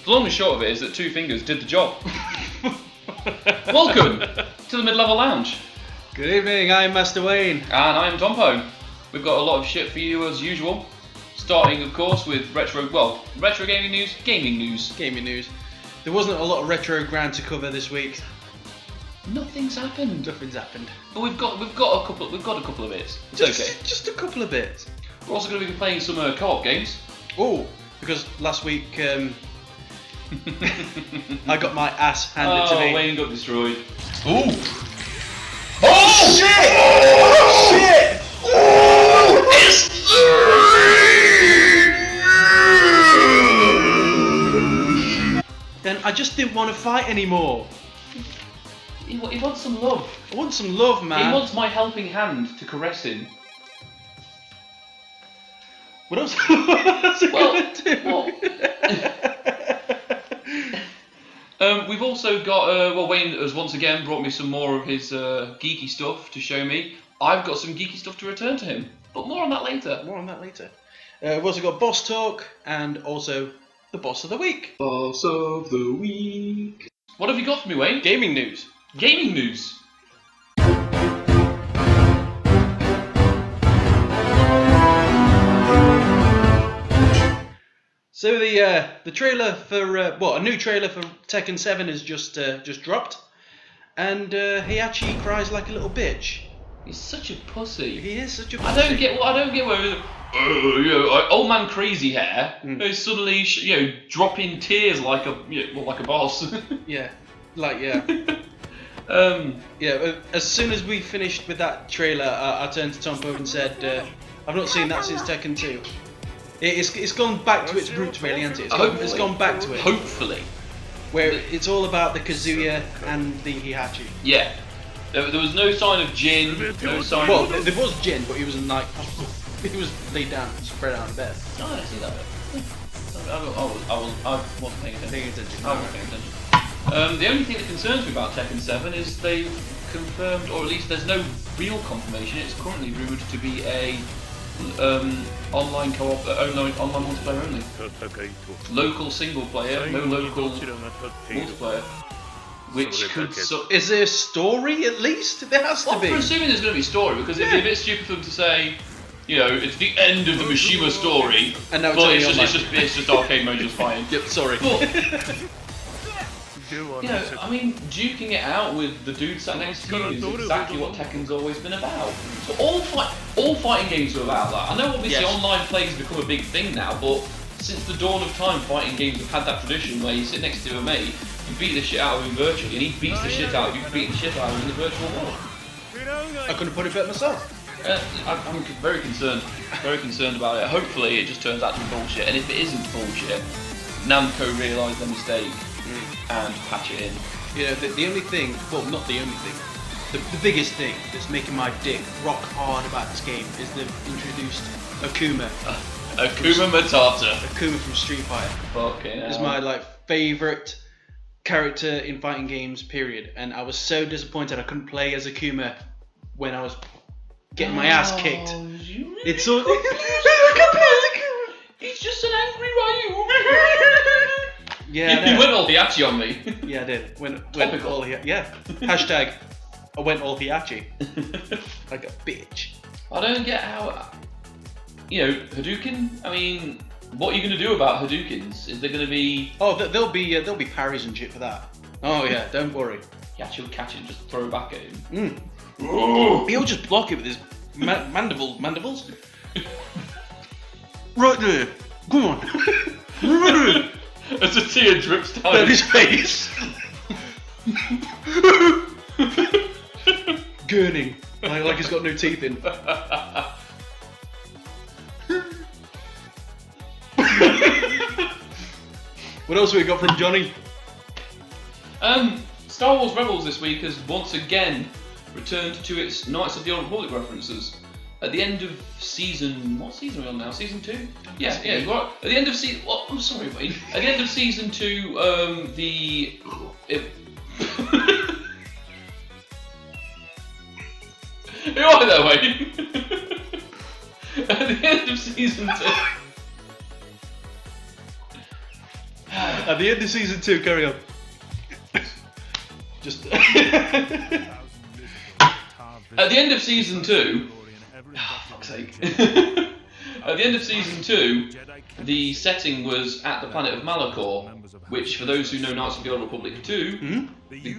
The long and short of it is that Two Fingers did the job. Welcome to the Mid-Level Lounge. Good evening, I'm Master Wayne. And I'm Tompo. We've got a lot of shit for you as usual. Starting, of course, with retro gaming news. Gaming news. There wasn't a lot of retro ground to cover this week. Nothing's happened. But we've got a couple of bits. It's okay. Just a couple of bits. We're also going to be playing some co-op games. Oh, because last week I got my ass handed to me. Oh, Wayne got destroyed. Ooh. Oh shit! Oh shit! Oh, Then I just didn't want to fight anymore. He wants some love. I want some love, man. He wants my helping hand to caress him. What else? What's it gonna do? We've also got, Wayne has once again brought me some more of his geeky stuff to show me. I've got some geeky stuff to return to him, but more on that later. We've also got Boss Talk and also the Boss of the Week. Boss of the Week. What have you got for me, Wayne? Gaming news. So the trailer for a new trailer for Tekken 7 has just dropped, and he actually cries like a little bitch. He's such a pussy. He is such a pussy. I don't get where old man crazy hair is suddenly dropping tears like a boss. Yeah. As soon as we finished with that trailer, I turned to Tompo and said, "I've not seen that since Tekken 2." It's gone back to its roots, really, hasn't it? It's gone back to it. Hopefully. Where it's all about the Kazuya and the Heihachi. Yeah. There was no sign of Jin. No sign. Well, there was Jin, but he was he was laid down, spread out in bed. Oh, I see that. I wasn't paying attention. The only thing that concerns me about Tekken 7 is they've confirmed, or at least there's no real confirmation. It's currently rumoured to be a online co-op, online multiplayer only. Local single player, no local multiplayer. Which could is there a story at least? There has to be. I'm assuming there's going to be a story, because it'd be a bit stupid for them to say, it's the end of the Mishima story, and now it's just arcade mode just fine. Yep, sorry. But, duking it out with the dude sat next to you is exactly what Tekken's always been about. So all fighting games are about that. I know obviously online play has become a big thing now, but since the dawn of time, fighting games have had that tradition where you sit next to a mate, you beat the shit out of him virtually, and he beats the shit out of you, beat the shit out of him in the virtual world. I couldn't put it better myself. I'm very concerned about it. Hopefully it just turns out to be bullshit, and if it isn't bullshit, Namco realise their mistake and patch it in. The only thing, well, not the only thing, the biggest thing that's making my dick rock hard about this game is they've introduced Akuma. Akuma Matata. Akuma from Street Fighter. Okay. Is my favourite character in fighting games, period. And I was so disappointed I couldn't play as Akuma when I was getting my ass kicked. It's all. He's just an angry Ryu. Yeah. You went all Heihachi on me. Yeah, I did. Went all Heihachi. Yeah. Hashtag I went all Heihachi. Like a bitch. I don't get how. Hadouken. I mean, what are you going to do about Hadoukens? Is there going to be? Oh, there'll be parries and shit for that. Oh yeah, don't worry. Heihachi will catch it and just throw it back at him. He'll just block it with his mandibles. Right there. Go on. Right there. As a tear drips down his face. Gurning. Like he's got no teeth in. What else have we got from Johnny? Star Wars Rebels this week has once again returned to its Knights of the Old Republic references. At the end of season... What season are we on now? Season 2? Yeah, right. At the end of season... Well, I'm sorry, Wayne. At the end of season 2, Who are there, Wayne? At the end of season 2... At the end of season 2, carry on. Just. At the end of season 2, fuck's sake. At the end of season 2, the setting was at the planet of Malachor, which, for those who know Knights of the Old Republic 2, the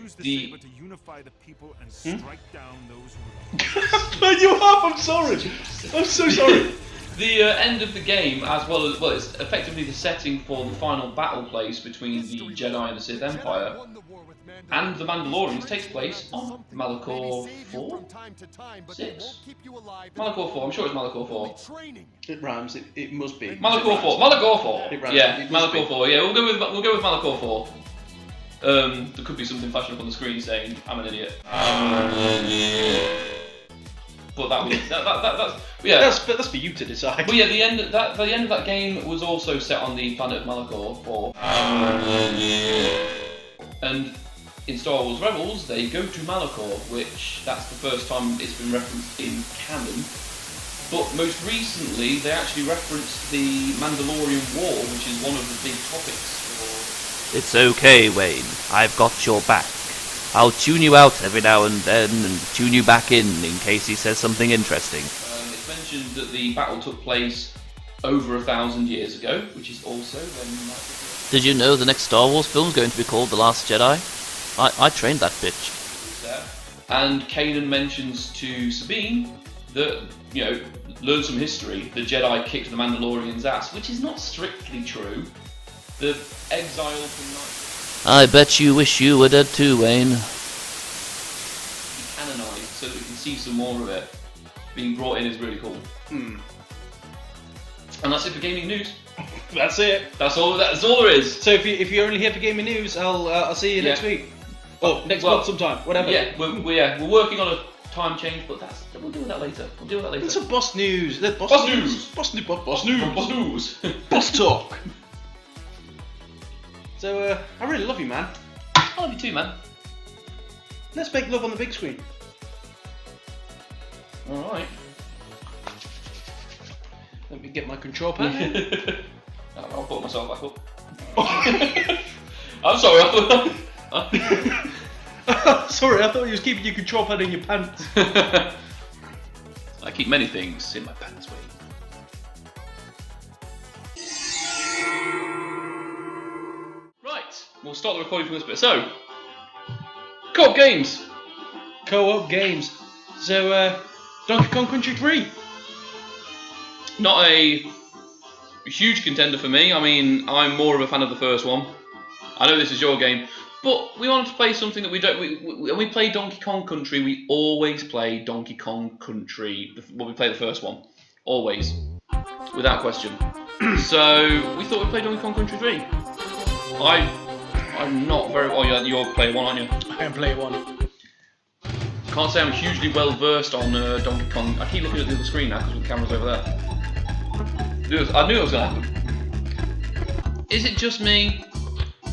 to unify the people and strike down those who Man, you have. I'm sorry. I'm so sorry. The end of the game, as well as it's effectively the setting for the final battle place between the Jedi and the Sith Empire, and the Mandalorians takes place on Malachor 4? 6? Malachor 4, I'm sure it's Malachor 4. It rhymes. It must be. Malachor 4. Malachor 4. It rhymes. Yeah, It must Malachor be. 4. Yeah, we'll go with Malachor 4. There could be something flashing up on the screen saying I'm an idiot. But that's yeah. That's for you to decide. But yeah, the end of that game was also set on the planet of Malachor 4. And in Star Wars Rebels, they go to Malachor, which that's the first time it's been referenced in canon. But most recently, they actually referenced the Mandalorian War, which is one of the big topics. It's okay, Wayne. I've got your back. I'll tune you out every now and then and tune you back in case he says something interesting. It's mentioned that the battle took place over 1,000 years ago, which is also when... Did you know the next Star Wars film is going to be called The Last Jedi? I trained that bitch. And Kanan mentions to Sabine that, learn some history. The Jedi kicked the Mandalorian's ass, which is not strictly true. The exile from Night... I bet you wish you were dead too, Wayne. Canonized so that we can see some more of it. Being brought in is really cool. And that's it for gaming news. That's it. That's all there is. So if you're only here for gaming news, I'll see you next week. Oh, next month sometime. Whatever. Yeah, we're working on a time change, but we'll deal with that later. It's a boss news. Boss news. Boss news. Boss talk. So I really love you, man. I love you too, man. Let's make love on the big screen. Alright. Let me get my control pad. I'll put myself back up. I'm sorry, Sorry, I thought you was keeping your control pad in your pants. I keep many things in my pants, Wayne. Right, we'll start the recording from this bit. So, co-op games. Co-op games. So, Donkey Kong Country 3. Not a huge contender for me. I mean, I'm more of a fan of the first one. I know this is your game, but we wanted to play something that we don't. When we play Donkey Kong Country, we always play Donkey Kong Country. When we play the first one, always, without question. So we thought we'd play Donkey Kong Country 3. I'm not very. Oh, you're player 1, aren't you? I am player 1. Can't say I'm hugely well versed on Donkey Kong. I keep looking at the other screen now because the camera's over there. I knew it was going to happen. Is it just me?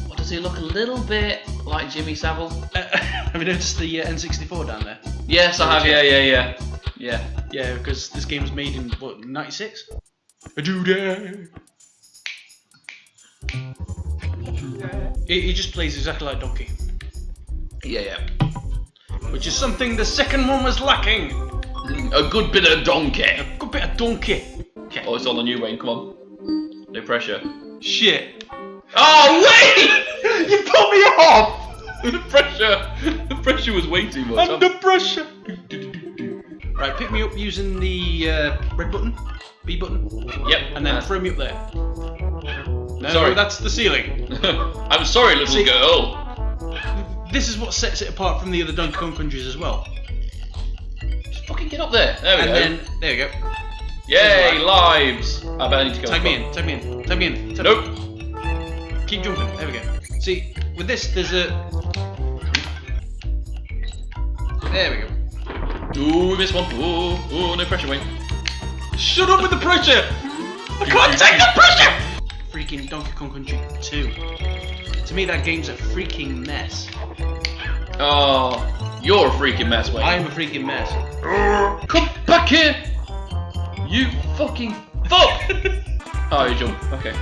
Or does he look a little bit like Jimmy Savile? Have you noticed the N64 down there? Yes, I have. Yeah. Yeah, because this game was made in, what, 96? A Judah! He just plays exactly like Donkey. Yeah. Which is something the second one was lacking! A good bit of donkey. A good bit of Donkey! Oh, it's all on you, Wayne. Come on. No pressure. Shit! Oh, Wayne! You put me off! The pressure was way too much. Under pressure! Right, pick me up using the red button, B button. Yep. And then throw me up there. No, Sorry. that's the ceiling. I'm sorry, little girl. This is what sets it apart from the other Donkey Kong countries as well. Just fucking get up there. There we go. And then, there we go. Yay, lives! I bet I need to go. Tag me in. Nope. Keep jumping. There we go. See, with this, there's a... There we go. Ooh, we missed one. Ooh, no pressure, Wayne. Shut up with the pressure! I can't take the pressure! Freaking Donkey Kong Country 2. To me, that game's a freaking mess. Oh, you're a freaking mess, Wayne. I am a freaking mess. Come back here! You fucking fuck! Oh, you jump. Okay.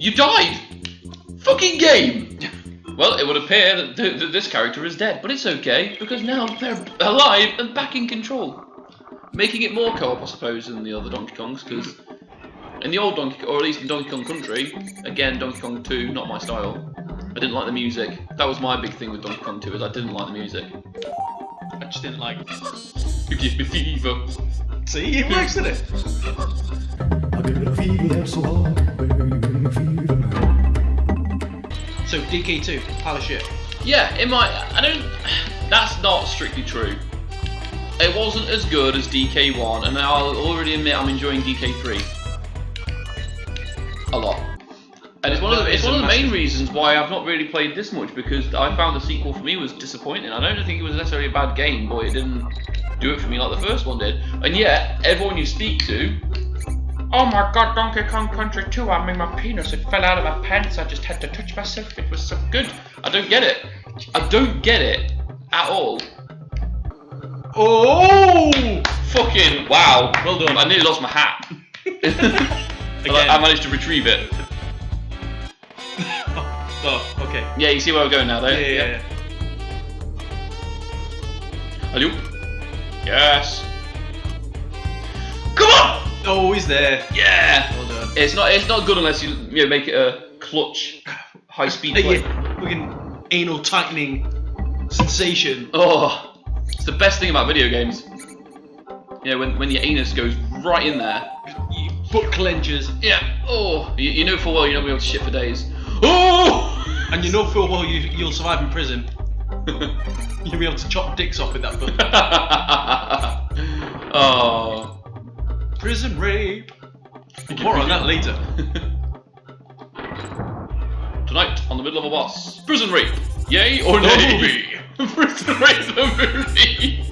You died! Fucking game! Well, it would appear that this character is dead, but it's okay, because now they're alive and back in control. Making it more co-op, I suppose, than the other Donkey Kongs, because in the old Donkey Kong, or at least in Donkey Kong Country, again, Donkey Kong 2, not my style, I didn't like the music. That was my big thing with Donkey Kong 2, is I didn't like the music. I just didn't like it. You give me fever. See, it works, doesn't it? I get a fever that's so hard, baby, fever. So, DK2, pile of shit. Yeah, I don't, that's not strictly true. It wasn't as good as DK1, and I'll already admit I'm enjoying DK3 a lot. And it's one of the main reasons why I've not really played this much, because I found the sequel for me was disappointing. I don't think it was necessarily a bad game, but it didn't do it for me like the first one did. And yet, everyone you speak to, oh my god, Donkey Kong Country 2, I mean my penis, it fell out of my pants, I just had to touch myself, it was so good. I don't get it. I don't get it at all. Oh! Fucking wow. Well done. I nearly lost my hat. Again. I managed to retrieve it. Oh, okay. Yeah, you see where I'm going now, though? Yeah. Hello? Yes. Come on! Oh, he's there. Yeah. Well done. It's not good unless you make it a clutch, high speed play. Yeah, fucking anal tightening sensation. Oh, it's the best thing about video games. Yeah, when your anus goes right in there. Your foot clenches. Yeah. Oh, you know full well you're not gonna be able to shit for days. Oh! And you know full well you'll survive in prison. You'll be able to chop dicks off with that foot. Oh. Prison rape. More on that later. Tonight, on the middle of a boss. Prison rape. Yay or nay? Prison rape the movie.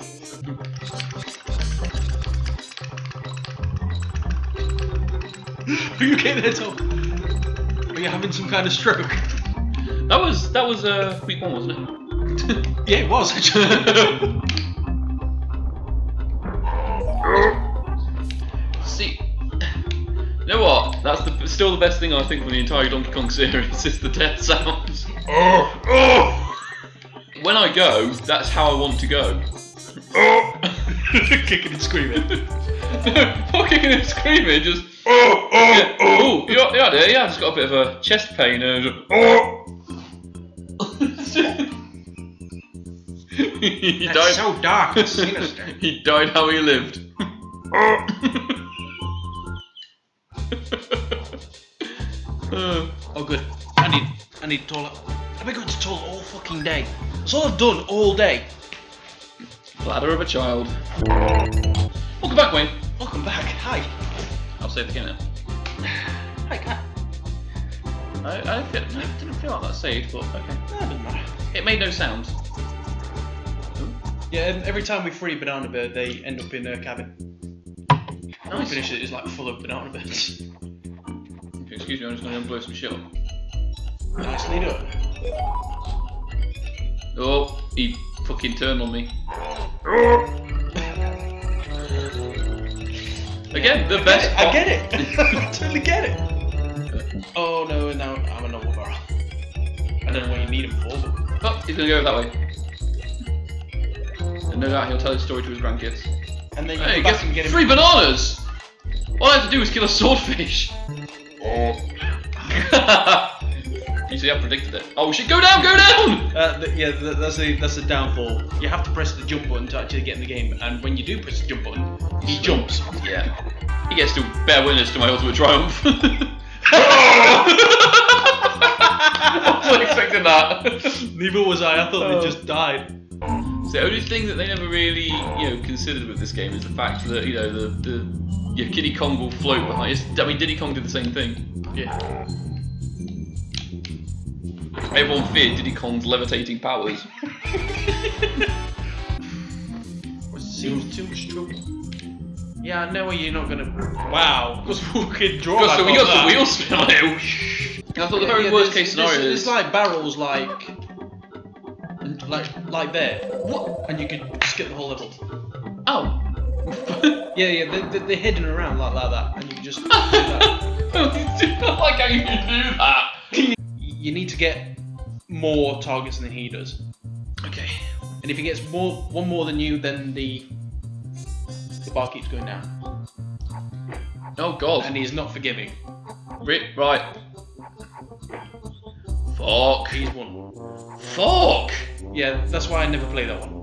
Are you getting there, Tom? Are you having some kind of stroke? That was week 1, wasn't it? Yeah, it was actually. See, you know what? That's still the best thing I think from the entire Donkey Kong series is the death sounds. When I go, that's how I want to go. Kicking and screaming. Not kicking and screaming, just. Oh, yeah, there. Yeah, I just got a bit of a chest pain and. He That's died. so dark and sinister. He died how he lived. Oh good. I need toilet. I've been going to toilet all fucking day. That's all I've done all day. Bladder of a child. Welcome back, Wayne. Welcome back. Hi. I'll say it again now. Hi, cat. I didn't feel like that saved, but okay. No, it doesn't matter. It made no sound. Yeah, every time we free Banana Bird, they end up in a cabin. When we finish it, it's like full of banana birds. Excuse me, I'm just going to blow some shit up. Nicely done. Oh, he fucking turned on me. Again, the best. I get it. I totally get it. Oh no, now I'm a normal barrel. I don't know what you need him for, but. Oh, he's going to go that way. And no doubt he'll tell his story to his grandkids. And then you Hey, go get back and get him. 3 bananas! All I have to do is kill a swordfish. You see, I predicted it. Oh shit, go down, go down! That's the downfall. You have to press the jump button to actually get in the game, and when you do press the jump button, he jumps. Yeah. He gets to bear witness to my ultimate triumph. I wasn't expecting that. Neither was I thought they just died. So the only thing that they never really, considered with this game is the fact that, Kiddy Kong will float behind. I mean, Diddy Kong did the same thing. Yeah. Everyone feared Diddy Kong's levitating powers. Seems too much trouble. Yeah, I know you're not gonna. Wow. Because fucking draw. Got the wheels spin on it. I thought the very worst case scenario is. It's like barrels, like there. What? And you could skip the whole level. Oh. Yeah, they're hidden around like that, and you can just do that. Like how you can do that. You need to get more targets than he does. Okay. And if he gets one more than you, then the bar keeps going down. Oh god. And he's not forgiving. Right. Fuck. He's won. Fuck. Yeah, that's why I never play that one.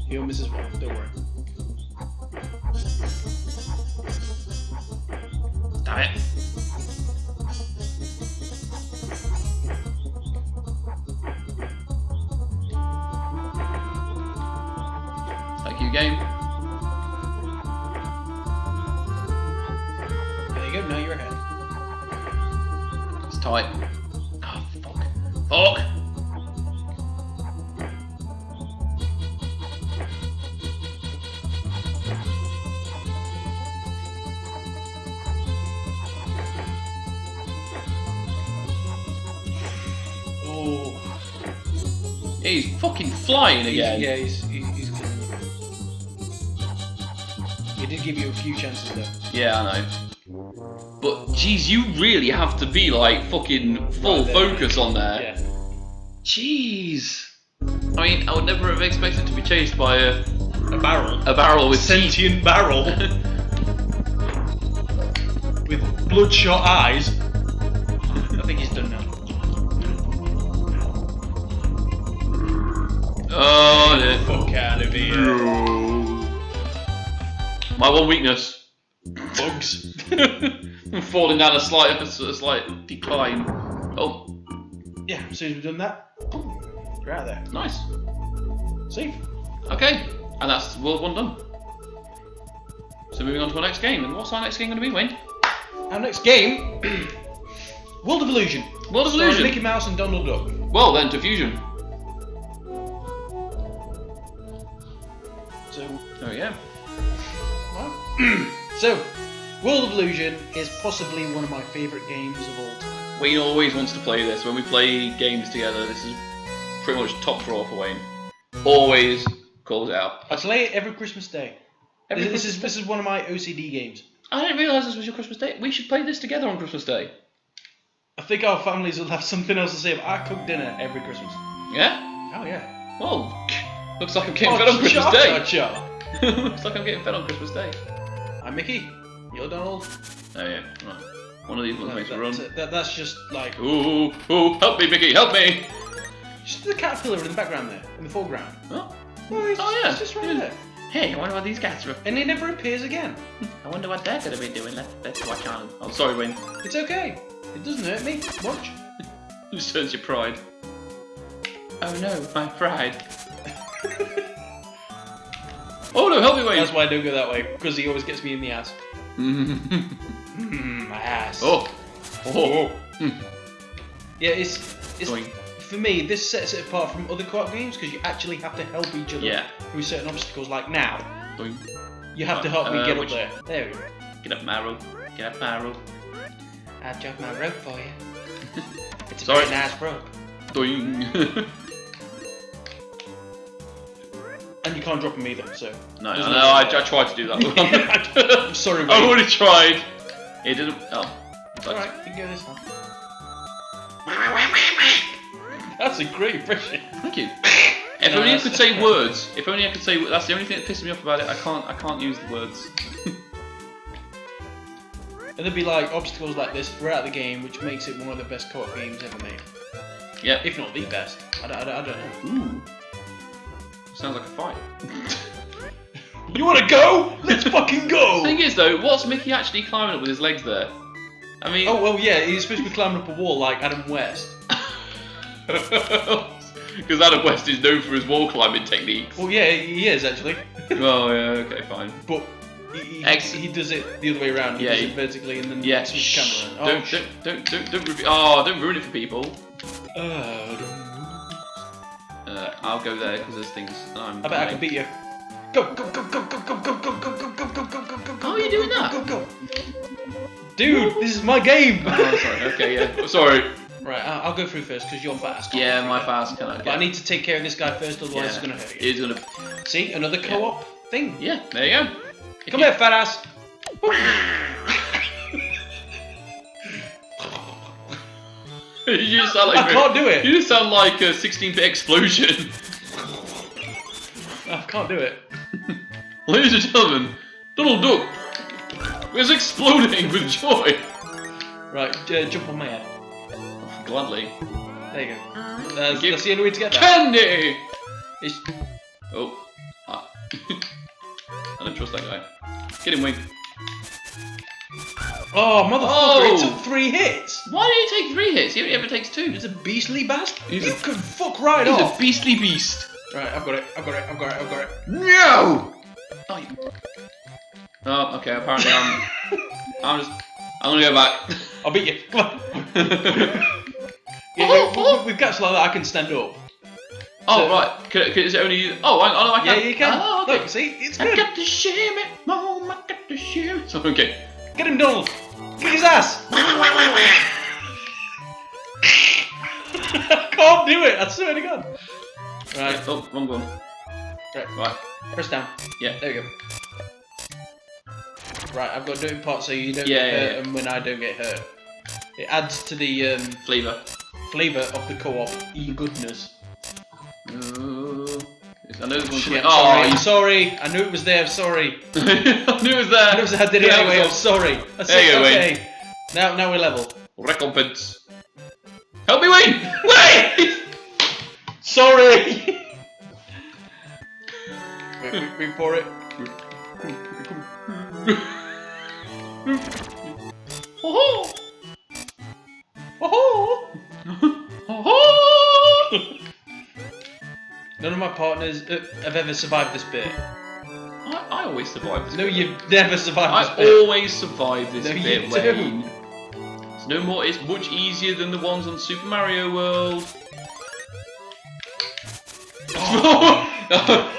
He'll miss as well, don't worry. Damn it. Thank you, game. There you go, now you're ahead. It's tight. Oh, fuck. Fuck! Oh. Yeah, he's fucking flying again. He's killing you. He did give you a few chances though. Yeah, I know. But, geez, you really have to be, like, fucking full Right there. focus on there. Yeah. Jeez. I mean, I would never have expected to be chased by a barrel. A barrel with Sentient barrel. With bloodshot eyes. I think he's done now. Oh, dear. Fuck out of here. My one weakness. Bugs. I'm falling down a slight decline. Oh, Yeah, as soon as we've done that, you're out of there. nice. See? Okay, and that's World 1 done. So moving on to our next game. And what's our next game going to be, Wayne? Our next game, World of Illusion. World of Starring Illusion. Mickey Mouse and Donald Duck. Well then, to Fusion. So, Oh yeah. so, World of Illusion is possibly one of my favourite games of all time. Wayne always wants to play this. When we play games together, this is pretty much top draw for Wayne. Always calls it out. I play it every Christmas day. Every This Christmas is one of my OCD games. I didn't realise this was your Christmas Day. We should play this together on Christmas Day. I think our families will have something else to say, but I cook dinner every Christmas. Yeah? Oh yeah. Well, looks like I'm getting fed on Christmas Day. Cha. Looks like I'm getting fed on Christmas Day. I'm Mickey. You're Donald. Oh yeah, right. One of these ones makes a run. That's just like Ooh, help me, Mickey, help me! just the caterpillar in the background there, in the foreground. Oh, It's yeah. it's just right there. Hey, I wonder what these cats are. And it never appears again. I wonder what they're gonna be doing. Let's watch on. Oh, sorry, Wayne. It's okay. It doesn't hurt me much. Just turns your pride. Oh no, my pride. Oh no, help me, Wayne! That's why I don't go that way, because he always gets me in the ass. My ass. Oh. Yeah, it's Going. for me. This sets it apart from other co-op games because you actually have to help each other Yeah. through certain obstacles. Like now, Doing. you have to help me get which- up there. There we go. Get up, Marrow. Get up, Marrow. I've dropped my rope for you. It's a Sorry. very nice rope. Doing. And you can't drop them either, so. No, there's I tried to do that. I'm sorry, I've Wayne. already tried. It didn't. Oh. Alright, you can go this time. That's a great impression. Thank you. If only I could say words. If only I could say. That's the only thing that pisses me off about it. I can't use the words. And there'd be like obstacles like this throughout the game, which makes it one of the best co-op games ever made. Yeah. If not the best. I don't know. Ooh. Sounds like a fight. You wanna go? Let's fucking go! The thing is though, what's Mickey actually climbing up with his legs there? I mean. Oh, well, yeah, he's supposed to be climbing up a wall like Adam West. Because Adam West is known for his wall climbing techniques. Well, yeah, he is actually. Oh yeah, okay, fine. But he does it the other way around. He Yeah, does he- it vertically and then Yeah. switch Shh. camera. Don't ruin it for people. I'll go there because there's things that I'm. I bet I can beat you. Go, go, go, go, go, go, go, go, go, go, go, go, go, go, go. How are you doing that? Go, go, go. Dude, this is my game. Oh, sorry. Okay, yeah. Sorry. Right, I'll go through first because you're fast. Yeah, my fast kind of. But I need to take care of this guy first, otherwise it's gonna hurt you. It's gonna. See, another co-op thing. Yeah, there you go. Come here, fat ass. You just sound like I can't do it. You just sound like a 16-bit explosion. I can't do it. Ladies and gentlemen, Donald Duck is exploding with joy. Right, jump on my head. Gladly. There you go. That's the only way to get there. Candy! It's... Oh. I don't trust that guy. Get him, Wing. Oh, motherfucker, Oh. it took 3 hits! Why did he take 3 hits? He only ever takes 2. He's a beastly bastard. He's You a- can fuck right He's off. a beastly beast. Right, I've got it. No! Oh, okay, apparently I'm gonna go back. I'll beat you. Come on. With gaps like that, I can stand up. Oh, So- right. Is it only you? Oh, I Yeah, can. you can. Oh, okay. Look, see, it's I good. got to shame it, Mom. I got to shame it. So, okay. Get him, Donald. Kick his ass. I can't do it. I swear to God. Right. Oh, wrong one. Right. Press down. Yeah. There we go. Right, I've got to do it in parts so you don't Yeah, get yeah, hurt, yeah. and when I don't get hurt. It adds to the Flavor. flavour of the co-op goodness. I know there's one Shit, coming. I'm sorry. I knew it was there. Sorry. I knew it was there. I did it Yeah, anyway. so- I'm sorry. I There you go, okay. Now we're level. Recompense. Help me, Wayne! Wait! Sorry. wait for it. Oh! Oh! Oh! None of my partners have ever survived this bit. I always survive this No, bit. you've never survived I this bit. always survive this No, you bit, don't. Wayne. It's no more. It's much easier than the ones on Super Mario World.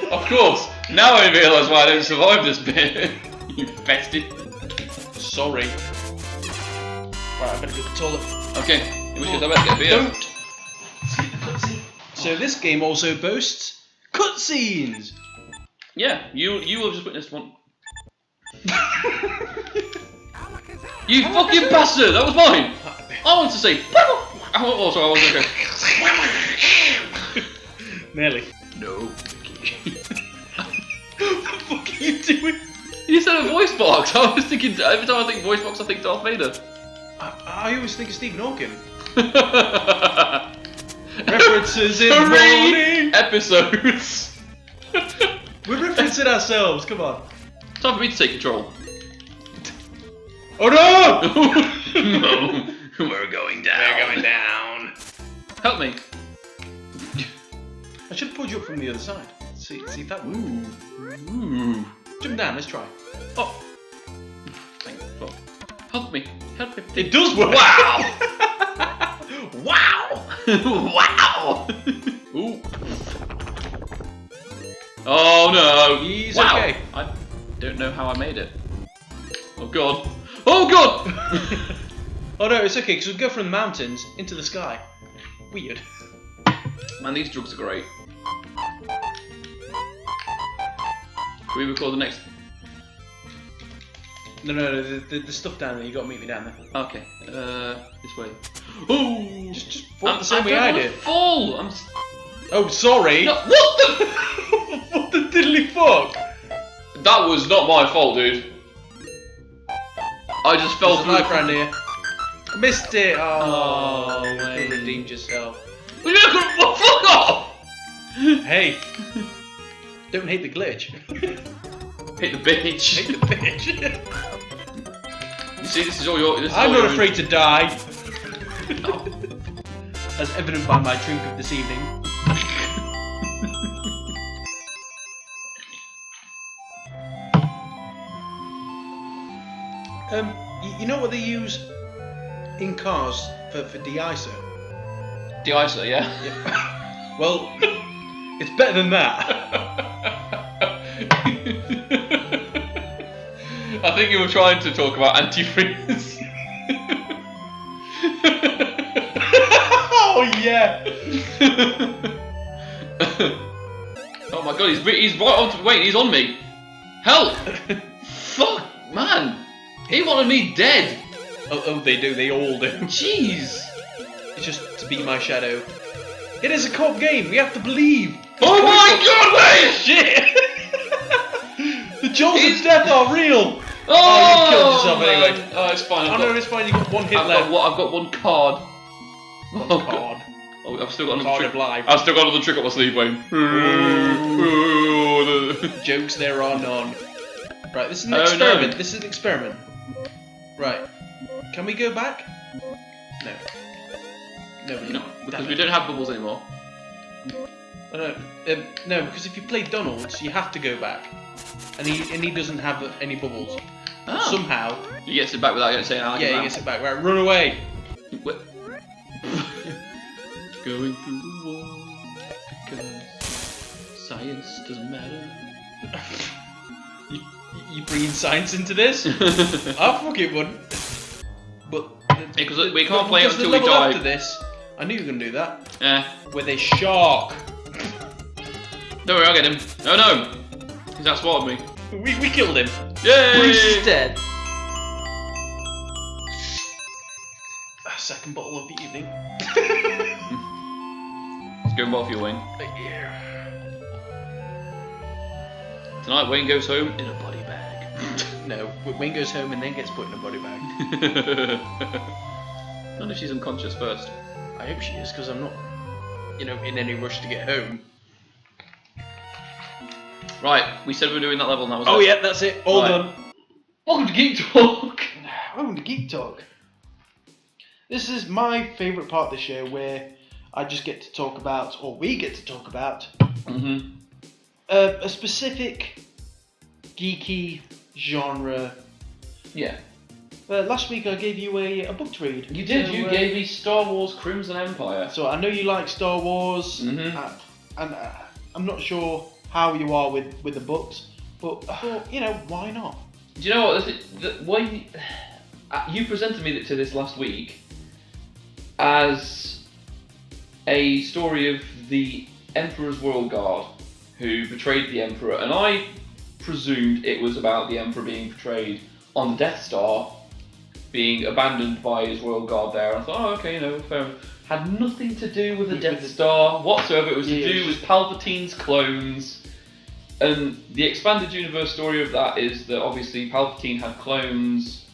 Of course. Now I realise why I don't survive this bit. You bested. Sorry. Right, I better go to the toilet. Okay. In which case I better get a beer. Don't. So this game also boasts cutscenes. Yeah, you have just witnessed one. You fucking bastard! That was mine. I want to say. Oh, sorry, I was okay. Nearly. No. What the fuck are you doing? You said a voice box. I was thinking. Every time I think voice box, I think Darth Vader. I always think of Stephen Hawking. References in the 3 morning. episodes. We're referencing ourselves. Come on. Time for me to take control. Oh no! No, we're going down. We're going down. Help me. I should have pulled you up from the other side. See if that works. Ooh. Jump down. Let's try. Oh. Thank God. Help me. Help me. It does work. Wow. Wow. Wow. Ooh. Oh no. He's wow. okay. I don't know how I made it. Oh God. Oh God. Oh no, it's okay because we go from the mountains into the sky. Weird. Man, these drugs are great. Can we record the next? No, the stuff down there. You got to meet me down there. Okay. This way. Oh. Just fall the same way I did. Fall. I'm. Oh, sorry. No, what the? What the diddly fuck? That was not my fault, dude. I just fell There's a through. knife round here. I missed it. Oh, you Wayne. could have redeemed yourself. Well, fuck off! Hey, don't hate the glitch. Hit the bitch. Hate the bitch. You see, this is all your. This is I'm all not your- afraid to die. Oh. As evident by my drink of this evening. You know what they use in cars for de-icer? De-icer, yeah. Yeah. Well, it's better than that. I think you were trying to talk about antifreeze. Oh yeah. Oh my god, he's right on. Wait, he's on me. Help! Fuck, man. He wanted me dead. Oh, they do. They all do. Jeez. It's just to be my shadow. It is a co-op game. We have to believe. Oh my god, wait! Shit! The jaws of death are real. Oh, you killed yourself man. anyway. Oh, it's fine. Oh no, it's fine. You got one hit left. I've got one card. Oh, Card. Oh, I've still got another Card trick. of life. I've still got another trick up my sleeve, Wayne. Jokes there are none. Right, this is an Oh, experiment. no. This is an experiment. Right. Can we go back? No. No, No, because we don't have bubbles anymore. No, because if you play Donald's, you have to go back, and he doesn't have any bubbles. Oh. Somehow, He gets it back without saying anything. yeah, he gets it back. Right, run away. What? Going through the wall because science doesn't matter. You bringing science into this? I fucking wouldn't. But Because we can't play it because the until we level die. after this, I knew you were gonna do that. With With a shark. don't worry, I'll get him. Oh no! He's outsmarted me. We killed him. Yay! Bruce is dead. Second bottle of the evening. Let's go and bottle for you, Wayne. Tonight, Wayne goes home in a body bag. No, Wayne goes home and then gets put in a body bag. I wonder if she's unconscious first. I hope she is, because I'm not, in any rush to get home. Right, we said we were doing that level and that was Oh it. yeah, that's it. All Right. done. Welcome to Geek Talk! Welcome to Geek Talk. This is my favourite part of the show where I just get to talk about, or we get to talk about, a specific geeky genre. Yeah. Last week I gave you a book to read. You did, So, you gave me Star Wars Crimson Empire. So I know you like Star Wars, and I'm not sure how you are with the books, but I thought, why not? Do you know what? When you presented me to this last week as a story of the Emperor's Royal Guard who betrayed the Emperor, and I presumed it was about the Emperor being betrayed on the Death Star, being abandoned by his Royal Guard there. And I thought, oh, okay, fair enough. Had nothing to do with the Death Star whatsoever. It was to do with Palpatine's clones. And the expanded universe story of that is that obviously Palpatine had clones.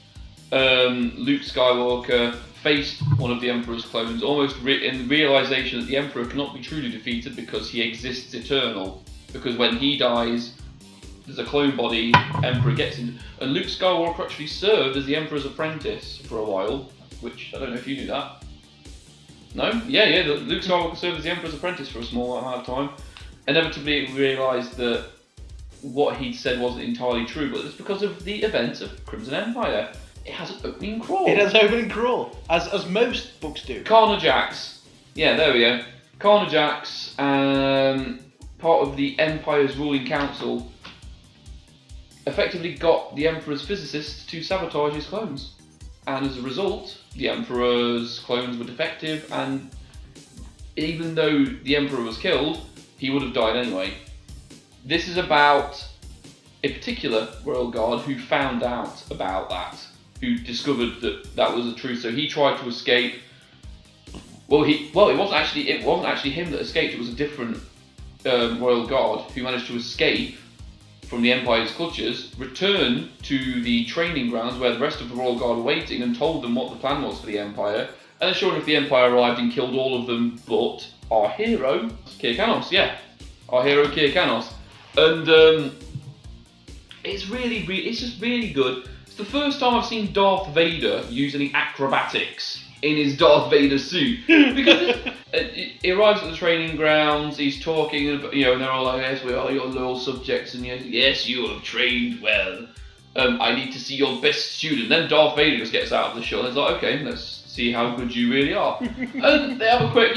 Luke Skywalker faced one of the Emperor's clones, almost in the realization that the Emperor cannot be truly defeated because he exists eternal. Because when he dies, there's a clone body, Emperor gets in. And Luke Skywalker actually served as the Emperor's apprentice for a while, which I don't know if you knew that. No? Yeah, Luke Skywalker served as the Emperor's apprentice for a small amount of time. Inevitably realised that what he'd said wasn't entirely true, but it's because of the events of Crimson Empire. It has an opening crawl. It has opening crawl, as most books do. Carnajax. Yeah, there we go. Carnajax, part of the Empire's ruling council, effectively got the Emperor's physicists to sabotage his clones. And as a result, the Emperor's clones were defective, and even though the Emperor was killed, he would have died anyway. This is about a particular Royal Guard who found out about that, who discovered that that was the truth. So he tried to escape. It wasn't actually him that escaped. It was a different Royal Guard who managed to escape from the Empire's clutches, return to the training grounds where the rest of the Royal Guard were waiting, and told them what the plan was for the Empire. And then sure enough, the Empire arrived and killed all of them, but our hero, Kirkanos, our hero Kirkanos. And it's just really good. It's the first time I've seen Darth Vader use any acrobatics in his Darth Vader suit. Because he arrives at the training grounds, he's talking, and they're all like, yes, we are your loyal subjects, and yes, you have trained well. I need to see your best student. Then Darth Vader just gets out of the shot, and it's like, okay, let's see how good you really are. And they have a quick,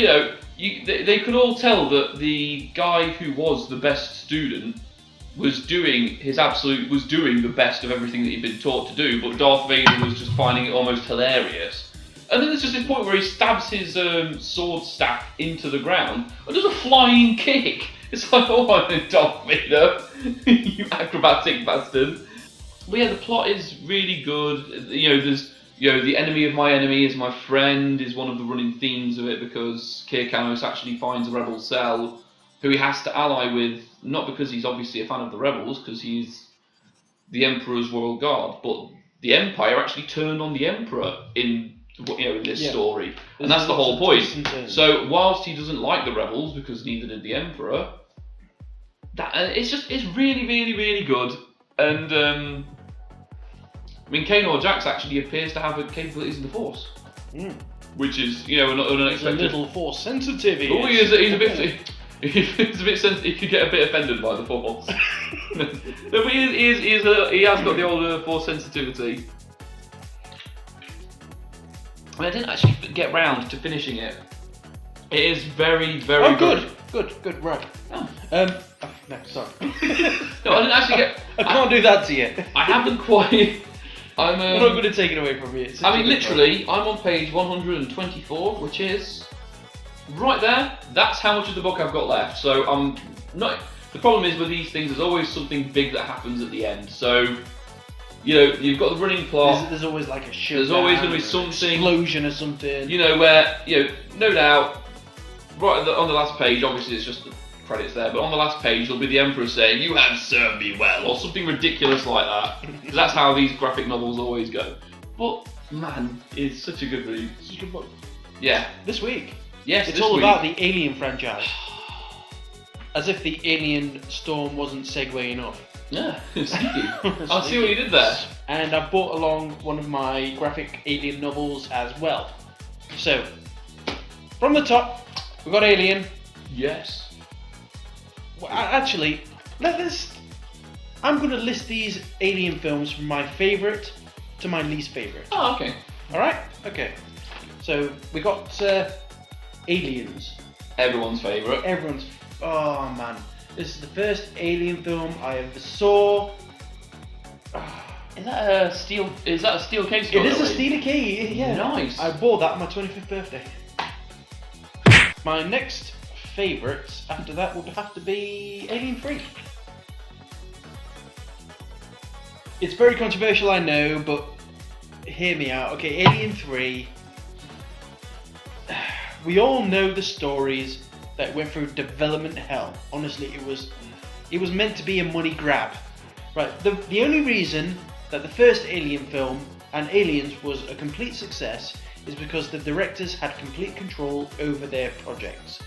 they could all tell that the guy who was the best student was doing the best of everything that he'd been taught to do, but Darth Vader was just finding it almost hilarious. And then there's just this point where he stabs his sword staff into the ground and does a flying kick. It's like, oh, I'm Darth Vader, you acrobatic bastard. But yeah, the plot is really good. There's the enemy of my enemy is my friend is one of the running themes of it, because Kir Kanos actually finds a rebel cell who he has to ally with, not because he's obviously a fan of the rebels, because he's the Emperor's royal guard, but the Empire actually turned on the Emperor in this story, and that's the whole point. So whilst he doesn't like the rebels, because neither did the Emperor, it's really, really, really good. And Kanor Jax actually appears to have capabilities in the Force, which is unexpected. He's a little Force sensitive. Oh, he's a bit. He's a bit sensitive. He could get a bit offended by the Force. No, but he has got the old Force sensitivity. I didn't actually get round to finishing it. It is very, very good. Good, right. Oh. No, sorry. No, I didn't actually get... I can't do that to you. I haven't quite... I'm not going to take it away from you. Literally, I'm on page 124, which is... right there. That's how much of the book I've got left. So I'm not... The problem is with these things, there's always something big that happens at the end. So... you've got the running plot. There's always like a showdown. There's always going to be something, explosion or something. Where no doubt, right on the last page. Obviously, it's just the credits there, but on the last page, there'll be the Emperor saying, "You have served me well," or something ridiculous like that. Because that's how these graphic novels always go. But man, it's such a good read. Such a good book. Yeah. This week. Yes. It's all about the Alien franchise. As if the Alien Storm wasn't segueing off. Yeah, sneaky. I'll see what you did there. And I brought along one of my graphic Alien novels as well. So, from the top, we've got Alien. Yes. Well, actually, I'm going to list these Alien films from my favourite to my least favourite. Oh, okay. Alright? Okay. So, we got Aliens. Everyone's favourite. Oh man. This is the first Alien film I ever saw. Is that a steel case? It is a steel key, yeah. Nice. I bought that on my 25th birthday. My next favourites after that would have to be Alien 3. It's very controversial, I know, but hear me out. Okay, Alien 3. We all know the stories that went through development hell. Honestly, it was meant to be a money grab. Right, the only reason that the first Alien film and Aliens was a complete success is because the directors had complete control over their projects.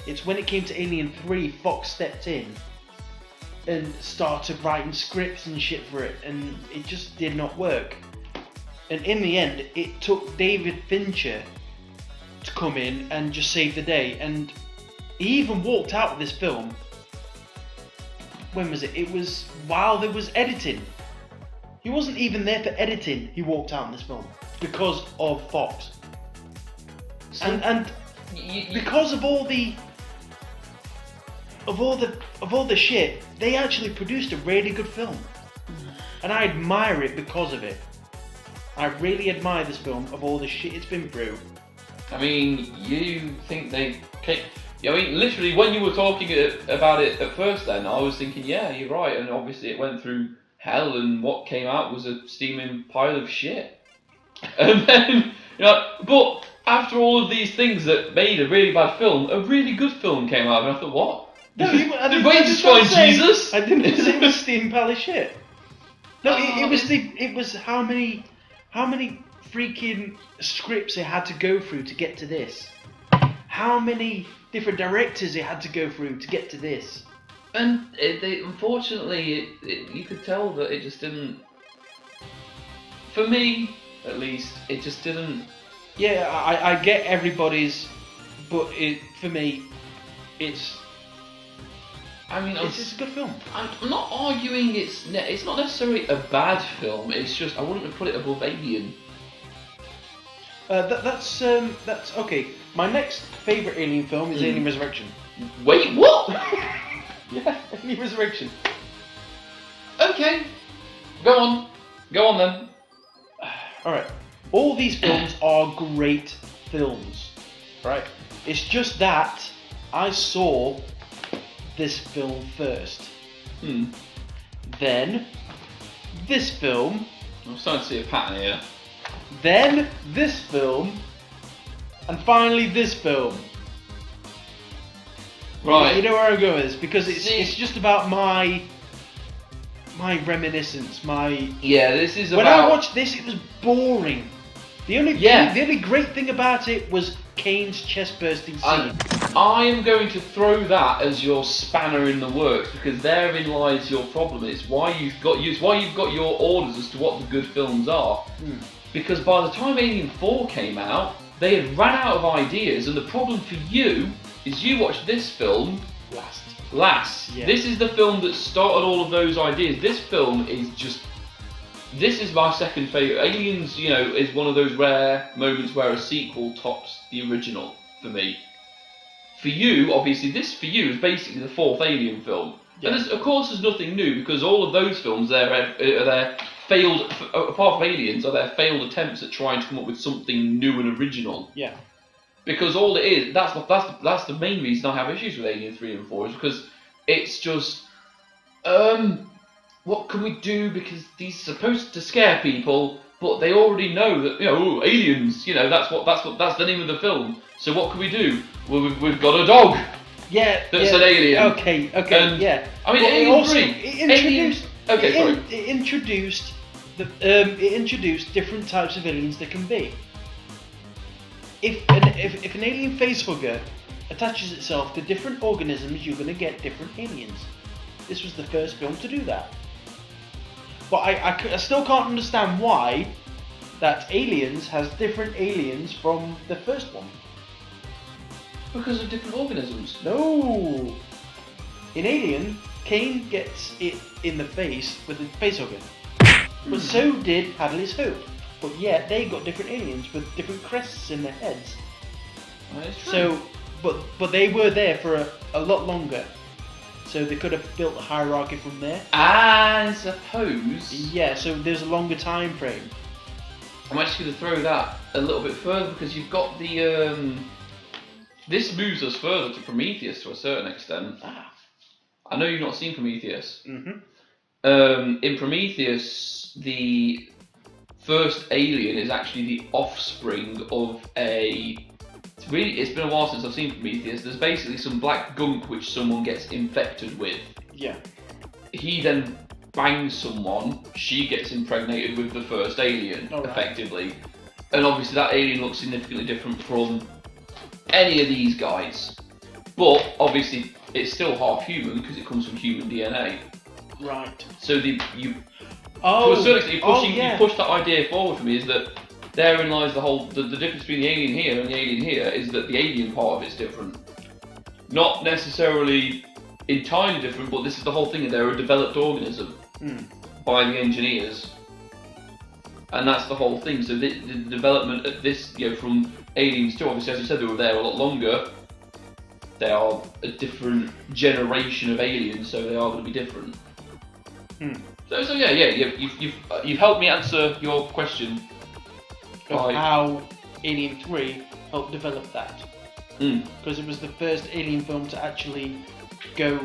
It's when it came to Alien 3, Fox stepped in and started writing scripts and shit for it, and it just did not work. And in the end, it took David Fincher to come in and just save the day, and he even walked out of this film. When was it? It was while there was editing. He wasn't even there for editing. He walked out in this film because of Fox. So and because of all the shit, they actually produced a really good film. And I admire it because of it. I really admire this film of all the shit it's been through. I mean, you think they... literally, when you were talking about it at first then, I was thinking, yeah, you're right, and obviously it went through hell, and what came out was a steaming pile of shit. And then, but after all of these things that made a really bad film, a really good film came out, and I thought, what? No, did Wayne just find Jesus? I didn't say it was steaming pile of shit. No, it was how many freaking scripts they had to go through to get to this. How many different directors they had to go through to get to this. And unfortunately, you could tell that it just didn't... For me, at least, it just didn't... Yeah, I get everybody's, but for me, it's... I mean, it's a good film. I'm not arguing it's not necessarily a bad film, it's just, I wouldn't have put it above Alien. That's okay. My next favourite Alien film is Alien Resurrection. Wait, what? Yeah, Alien Resurrection. Okay. Go on then. Alright. All these films are great films, right? It's just that I saw this film first. Then this film. I'm starting to see a pattern here. Then this film. And finally this film. Right. You know where I'm going with this? Because it's just about my reminiscence, Yeah, this is When about... I watched this, it was boring. The only great thing about it was Kane's chest bursting scene. I am going to throw that as your spanner in the works, because therein lies your problem. It's why you've got your orders as to what the good films are. Because by the time Alien 4 came out, they had run out of ideas, and the problem for you is you watched this film last. Yeah. This is the film that started all of those ideas. This film is just... This is my second favourite. Aliens, you know, is one of those rare moments where a sequel tops the original for me. For you, obviously, this for you is basically the fourth Alien film. Yeah. And of course there's nothing new, because all of those films, they're failed, apart from Aliens, are their failed attempts at trying to come up with something new and original. Yeah. Because all it is, that's the main reason I have issues with Alien 3 and 4, is because it's just, what can we do? Because these are supposed to scare people, but they already know that, you know, aliens, you know, that's the name of the film. So what can we do? Well, we've got a dog. Yeah. That's an alien. Okay. And, Yeah. I mean, But Alien 3. It introduced different types of aliens there can be. If an alien facehugger attaches itself to different organisms, you're going to get different aliens. This was the first film to do that. But I still can't understand why that Aliens has different aliens from the first one. Because of different organisms. No! In Alien, Kane gets it in the face with a facehugger. But so did Hadley's Hope. But yet they got different aliens with different crests in their heads. That is true. So, but they were there for a lot longer. So they could have built a hierarchy from there. I suppose. Yeah, so there's a longer time frame. I'm actually going to throw that a little bit further, because you've got the... This moves us further to Prometheus to a certain extent. I know you've not seen Prometheus. In Prometheus, the first alien is actually the offspring of a... It's been a while since I've seen Prometheus. There's basically some black gunk which someone gets infected with. Yeah. He then bangs someone, she gets impregnated with the first alien, effectively. And obviously that alien looks significantly different from any of these guys. But obviously it's still half human because it comes from human DNA. Right. So to a certain extent, you push that idea forward for me, is that therein lies the difference between the alien here and the alien here, is that the alien part of it's different. Not necessarily entirely different, but this is the whole thing, they're a developed organism by the engineers. And that's the whole thing. So the development of this, you know, from Aliens 2, obviously, as you said, they were there a lot longer. They are a different generation of aliens, so they are going to be different. So yeah, you've helped me answer your question. Of how Alien 3 helped develop that. Because it was the first Alien film to actually go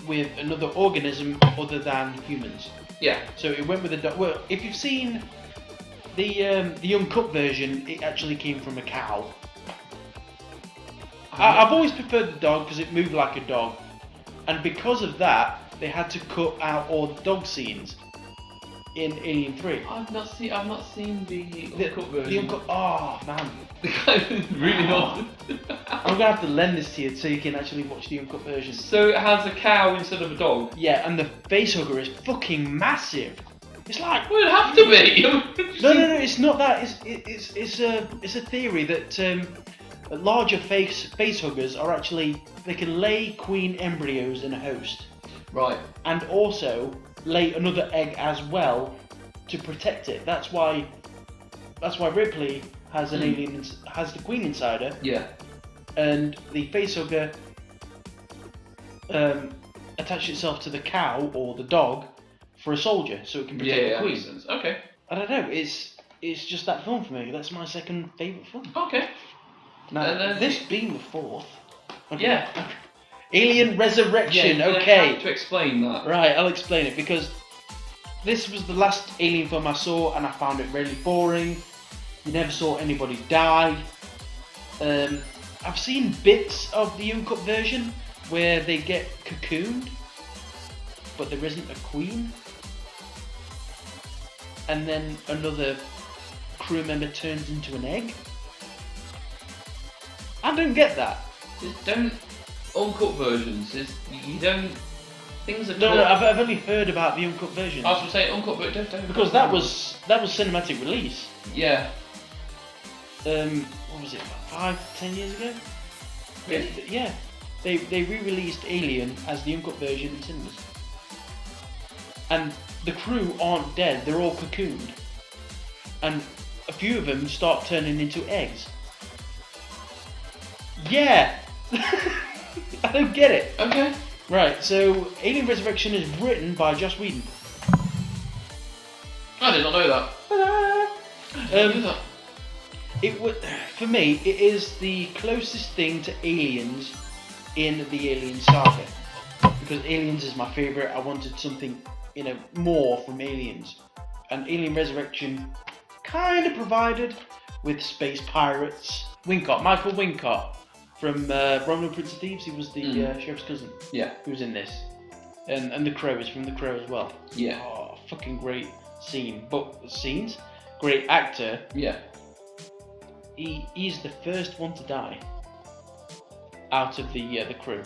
with another organism other than humans. Yeah. So it went with a... Well, if you've seen the uncut version, it actually came from a cow. I've always preferred the dog because it moved like a dog. And because of that, they had to cut out all the dog scenes in Alien 3. I've not seen the uncut version. The uncut... Oh, man. Really not. I'm gonna have to lend this to you so you can actually watch the uncut version. So it has a cow instead of a dog? Yeah, and the facehugger is fucking massive. It's like... Well, it'd have to be! No, it's not that. It's a theory that larger facehuggers are actually... They can lay queen embryos in a host. Right. And also lay another egg as well to protect it. That's why Ripley has an alien, has the queen inside her. Yeah. And the facehugger attaches itself to the cow or the dog for a soldier, so it can protect the queen. Makes sense. Okay. I don't know. It's it's just that film for me. That's my second favourite film. Okay. Now, this being the fourth. Okay. Yeah. Alien Resurrection, Yeah, okay. You have to explain that. Right, I'll explain it because this was the last Alien film I saw and I found it really boring. You never saw anybody die. I've seen bits of the uncut version where they get cocooned, but there isn't a queen. And then another crew member turns into an egg. I don't get that. Just don't uncut versions. You don't. Things are. No, I've only heard about the uncut version. I was going to say uncut, but don't. Because that was cinematic release. Yeah. What was it? 5-10 years ago? Really? Yeah. They re-released Alien as the uncut version in cinemas. And the crew aren't dead, they're all cocooned. And a few of them start turning into eggs. Yeah! I don't get it. Okay. Right, so Alien Resurrection is written by Joss Whedon. I did not know that. I didn't know that. It would, for me, it is the closest thing to Aliens in the Alien saga. Because Aliens is my favourite, I wanted something, more from Aliens. And Alien Resurrection kind of provided with space pirates. Michael Wincott from Roman Prince of Thieves, he was the sheriff's cousin. Yeah. He was in this. And The Crow is from The Crow as well. Yeah. Oh, fucking great scene. Scenes? Great actor. Yeah. He's the first one to die out of the crew.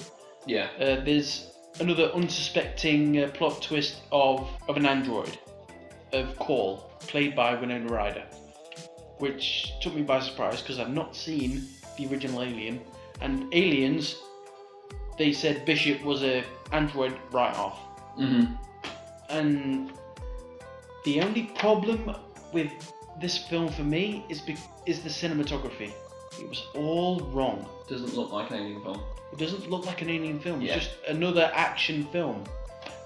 Yeah. There's another unsuspecting plot twist of an android, of Call, played by Winona Ryder, which took me by surprise because I've not seen the original Alien. And Aliens, they said Bishop was a android write-off. Mm-hmm. And the only problem with this film for me is the cinematography. It was all wrong. Doesn't look like an alien film. It doesn't look like an alien film. Yeah. It's just another action film.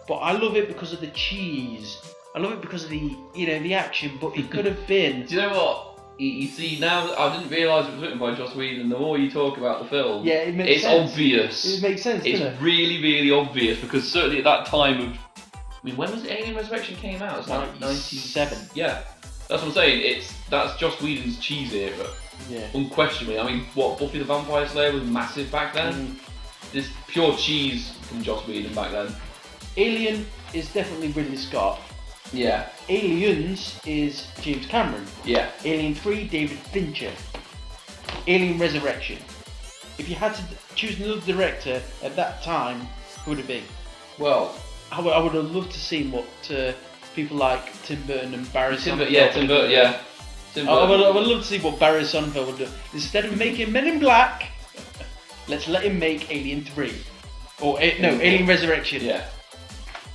But I love it because of the cheese. I love it because of the action. But it could have been. Do you know what? You see, now I didn't realise it was written by Joss Whedon. The more you talk about the film, Yeah, it makes it's sense. obvious. It makes sense, doesn't It's it? really, really obvious because certainly at that time of, when was it Alien Resurrection came out? It's like 97. Yeah, that's what I'm saying. That's Joss Whedon's cheese era, Yeah. unquestionably. I mean, Buffy the Vampire Slayer was massive back then. This pure cheese from Joss Whedon back then. Alien is definitely Ridley Scott. Yeah. Aliens is James Cameron. Yeah. Alien 3, David Fincher. Alien Resurrection. If you had to choose another director at that time, who would it be? Well, I would have loved to see what people like Tim Burton and Barry Sonnenfeld. Tim Burton. Yeah. Tim I Burton. would love to see what Barry Sonnenfeld would do. Instead of making Men in Black, let's let him make Alien 3. Alien Resurrection. Yeah.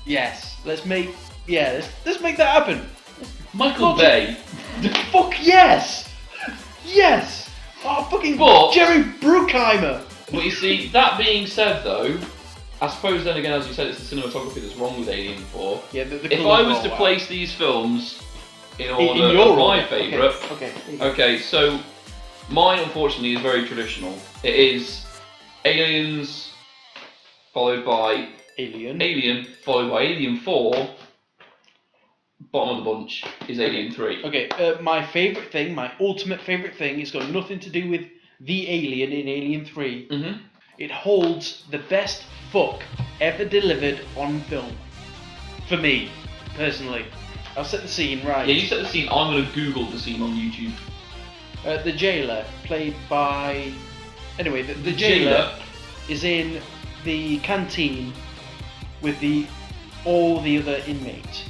Yes. Let's make that happen. Michael Bay. Fuck yes! Yes! Oh, fucking But- Jerry Bruckheimer! But you see, that being said though, I suppose then again, as you said, it's the cinematography that's wrong with Alien 4. Yeah, the If I was to place these films in order your of my order. favourite, Okay. okay, so mine unfortunately is very traditional. It is Aliens, followed by Alien, followed by Alien 4. Bottom of the bunch is Alien 3. Okay, my favourite thing, my ultimate favourite thing, it's got nothing to do with the alien in Alien 3. Mm-hmm. It holds the best fuck ever delivered on film. For me, personally. I'll set the scene, right? Yeah, you set the scene. I'm going to Google the scene on YouTube. The jailer, played by... Anyway, the jailer is in the canteen with all the other inmates.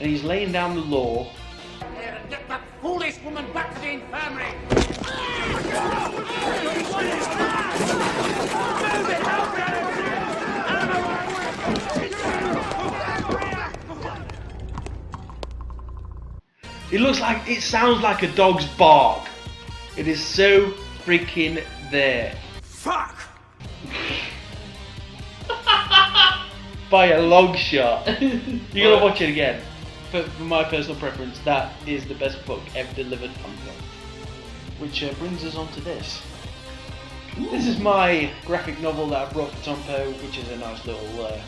And he's laying down the law. Get that foolish woman back to the infirmary! It sounds like a dog's bark. It is so freaking there. Fuck! By a long shot. You gotta watch it again. for my personal preference, that is the best book ever delivered on film. Which brings us on to this. This is my graphic novel that I brought for Tompo, which is a nice little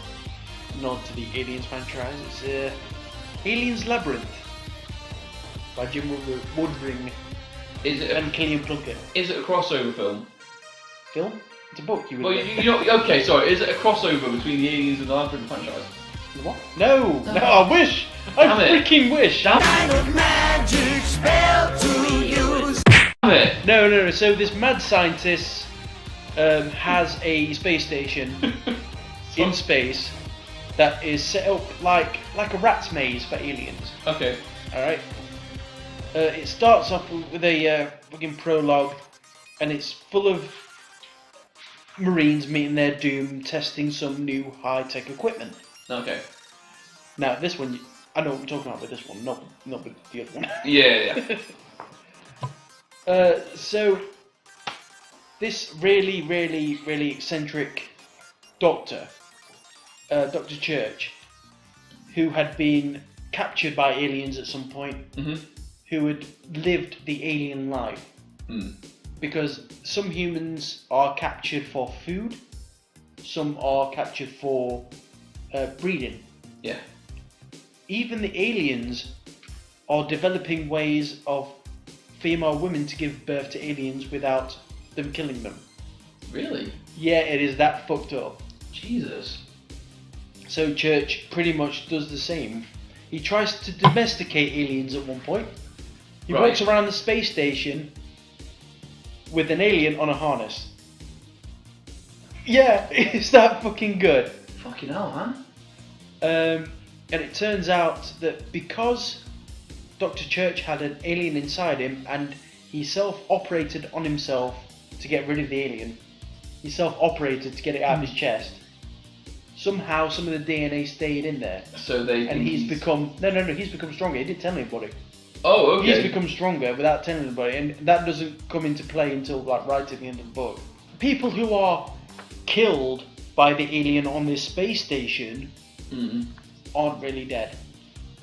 nod to the Aliens franchise. It's Aliens Labyrinth by Jim Woodring and Killian Plunkett. Is it a crossover film? Film? It's a book. Well, okay, sorry. Is it a crossover between the Aliens and the Labyrinth franchise? What? No, I wish. I freaking wish. Damn it. No. So this mad scientist has a space station in space that is set up like a rat's maze for aliens. Okay. All right. It starts off with a fucking prologue, and it's full of Marines meeting their doom, testing some new high-tech equipment. Okay. Now this one, I know what I'm talking about with this one, not with the other one. Yeah. So this really eccentric doctor, Dr. Church, who had been captured by aliens at some point, who had lived the alien life. Because some humans are captured for food, some are captured for breeding. Yeah. Even the aliens are developing ways of female women to give birth to aliens without them killing them. Really? Yeah, it is that fucked up. Jesus. So Church pretty much does the same. He tries to domesticate aliens at one point. He walks around the space station with an alien on a harness. Yeah, it's that fucking good. Fucking hell, man. And it turns out that because Dr. Church had an alien inside him and he self-operated on himself to get rid of the alien, he self-operated to get it out of his chest, somehow some of the DNA stayed in there. So they and he's become stronger. He didn't tell anybody. Oh, okay. He's become stronger without telling anybody, and that doesn't come into play until like right at the end of the book. People who are killed by the alien on this space station aren't really dead.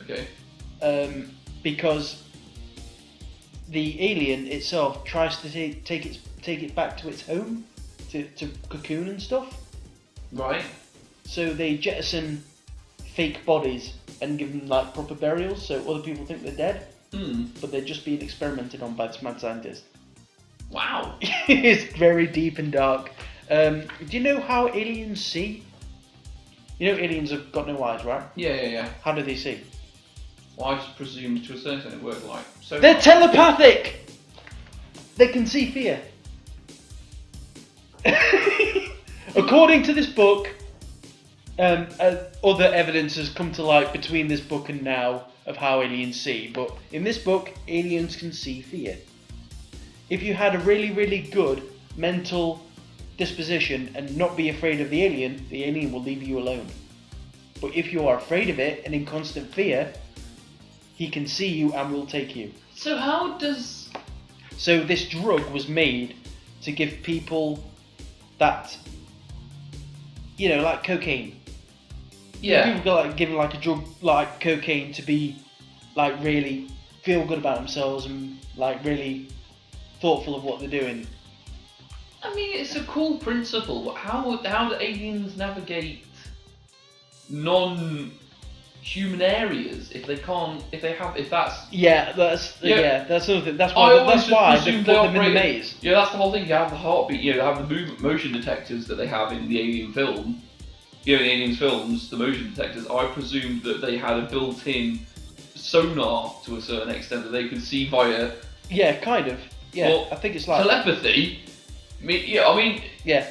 Okay. Because the alien itself tries to take it back to its home, to cocoon and stuff. Right. So they jettison fake bodies and give them like proper burials, so other people think they're dead. But they're just being experimented on by this mad scientist. Wow. It's very deep and dark. Do you know how aliens see? You know aliens have got no eyes, right? Yeah. How do they see? Well, I just presume to a certain extent it works like so. They're telepathic! They can see fear. According to this book, other evidence has come to light between this book and now of how aliens see, but in this book, aliens can see fear. If you had a really good mental disposition and not be afraid of the alien will leave you alone. But if you are afraid of it and in constant fear, he can see you and will take you. So how does... So this drug was made to give people that, you know, like cocaine. Yeah. People got like given like a drug like cocaine to be like really feel good about themselves and like really thoughtful of what they're doing. I mean, it's a cool principle, but how do aliens navigate non-human areas if that's that's another thing. That's I why always they presumed put they them in the operate- maze. Yeah, that's the whole thing. You have the heartbeat, you have the motion detectors that they have in the Alien film. In the Aliens films, the motion detectors. I presumed that they had a built-in sonar to a certain extent that they could see via. Yeah, kind of. Yeah, Well, I think it's like telepathy. Yeah.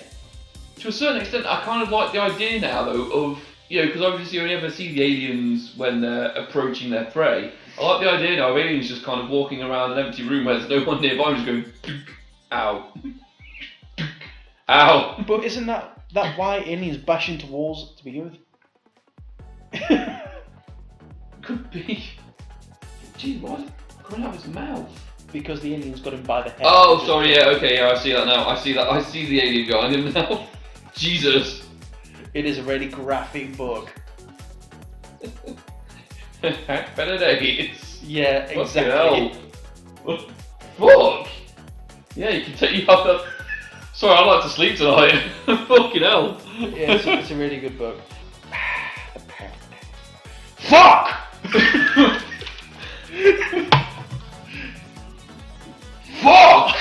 To a certain extent, I kind of like the idea now, though, of because obviously you only ever see the aliens when they're approaching their prey. I like the idea now of aliens just kind of walking around an empty room where there's no one nearby, just going, ow, ow. But isn't that why aliens bash into walls to begin with? Could be. Gee, what's coming out of his mouth? Because the aliens got him by the head. Oh, sorry, yeah, okay, yeah, I see that now. I see the alien guy in him now. Jesus. It is a really graphic book. Better days. Yeah, Fucking exactly. hell. Fuck! Yeah, you can take you have that. Sorry, I'd like to sleep tonight. Fucking hell. Yeah, it's a really good book. Fuck! Fuck!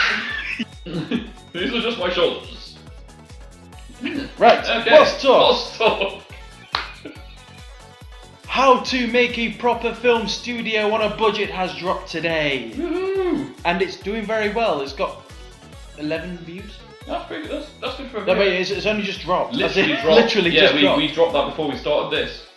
These are just my shoulders. Right, Okay, let's talk. let's talk. How to make a proper film studio on a budget has dropped today. Woohoo! And it's doing very well. It's got 11 views. That's pretty good. That's good for a No, but video. it's only just dropped. Literally That's it. dropped. Literally yeah, just dropped. we dropped that before we started this.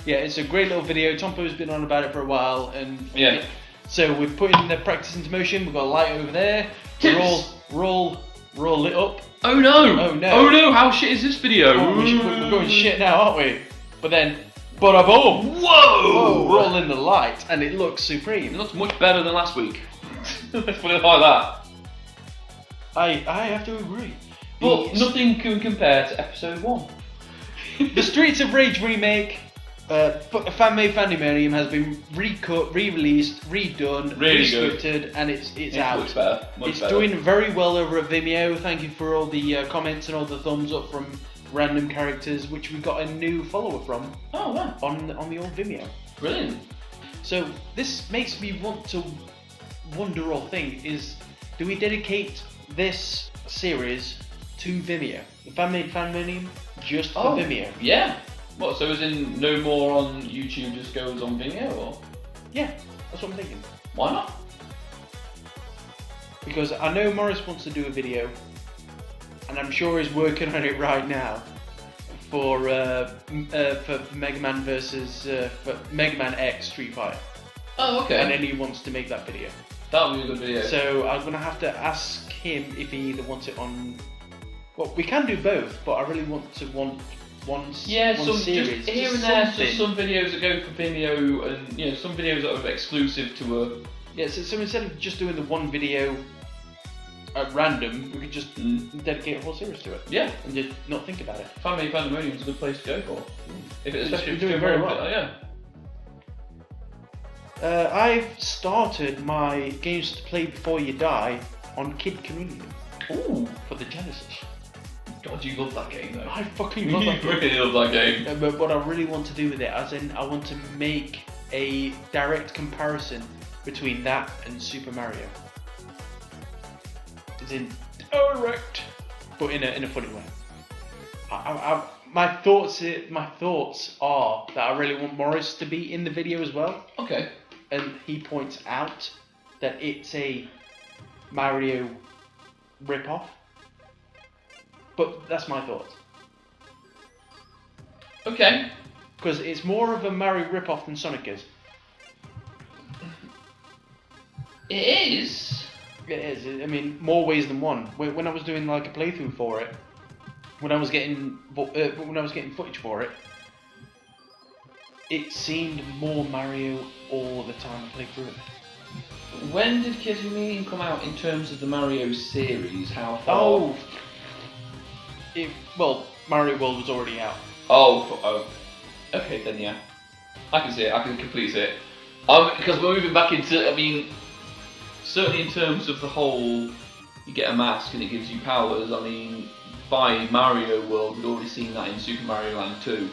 Yeah, it's a great little video. Tompo's been on about it for a while, and Yeah. so we're putting the practice into motion. We've got a light over there. We're all lit up. Oh no! Oh, no. Oh no! How shit is this video? Oh, we're going shit now, aren't we? But then, bada boom! Whoa! We're all in the light, and it looks It supreme. looks much better than last week. Let's put it like that. I have to agree. But nothing can compare to episode 1. The Streets of Rage remake, fan-made Fandemonium has been recut, re-released, redone, Really good. rescripted, and it's It out. looks better. Much It's better. doing very well over at Vimeo. Thank you for all the comments and all the thumbs up from random characters, which we got a new follower from Oh wow! on the old Vimeo. Brilliant. So this makes me want to wonder or think: do we dedicate this series to Vimeo? The fan-made Fandemonium just for Vimeo? Yeah. What? So as in no more on YouTube, just goes on Vimeo, or Yeah, that's what I'm thinking. why not? Because I know Morris wants to do a video, and I'm sure he's working on it right now for Mega Man versus for Mega Man X Street Fighter, Oh, okay. and then he wants to make that video. That would be a good video. So I'm gonna have to ask him if he either wants it on. Well, we can do both, but I really want one yeah, one some series. just here and there, something. just some videos that go for Vimeo, and some videos that are exclusive to a. Yeah, so instead of just doing the one video at random, we could just dedicate a whole series to it. Yeah, And just not think about it. Fan-made Fandemonium is a good place to go for. If it, especially It's if doing it's very well. well. Yeah. I've started my Games to Play Before You Die on Kid Chameleon Ooh, for the Genesis. God, you love that game though. I fucking love that You game. really love that game. But what I really want to do with it, as in I want to make a direct comparison between that and Super Mario. As in direct, but in a funny way. My thoughts are that I really want Morris to be in the video as well, Okay. and he points out that it's a Mario rip-off. But that's my thoughts. Okay. Because it's more of a Mario rip-off than Sonic is. It is. It is. I mean, more ways than one. When I was doing like a playthrough for it, when I was getting footage for it, it seemed more Mario all the time I played through it. When did Kid Chameleon come out in terms of the Mario series? How far? Oh. Well, Mario World was already out. Oh. Okay, then yeah. I can see it. I can completely see it. Because we're moving back into. I mean, certainly in terms of the whole, you get a mask and it gives you powers. I mean, by Mario World, we'd already seen that in Super Mario Land 2.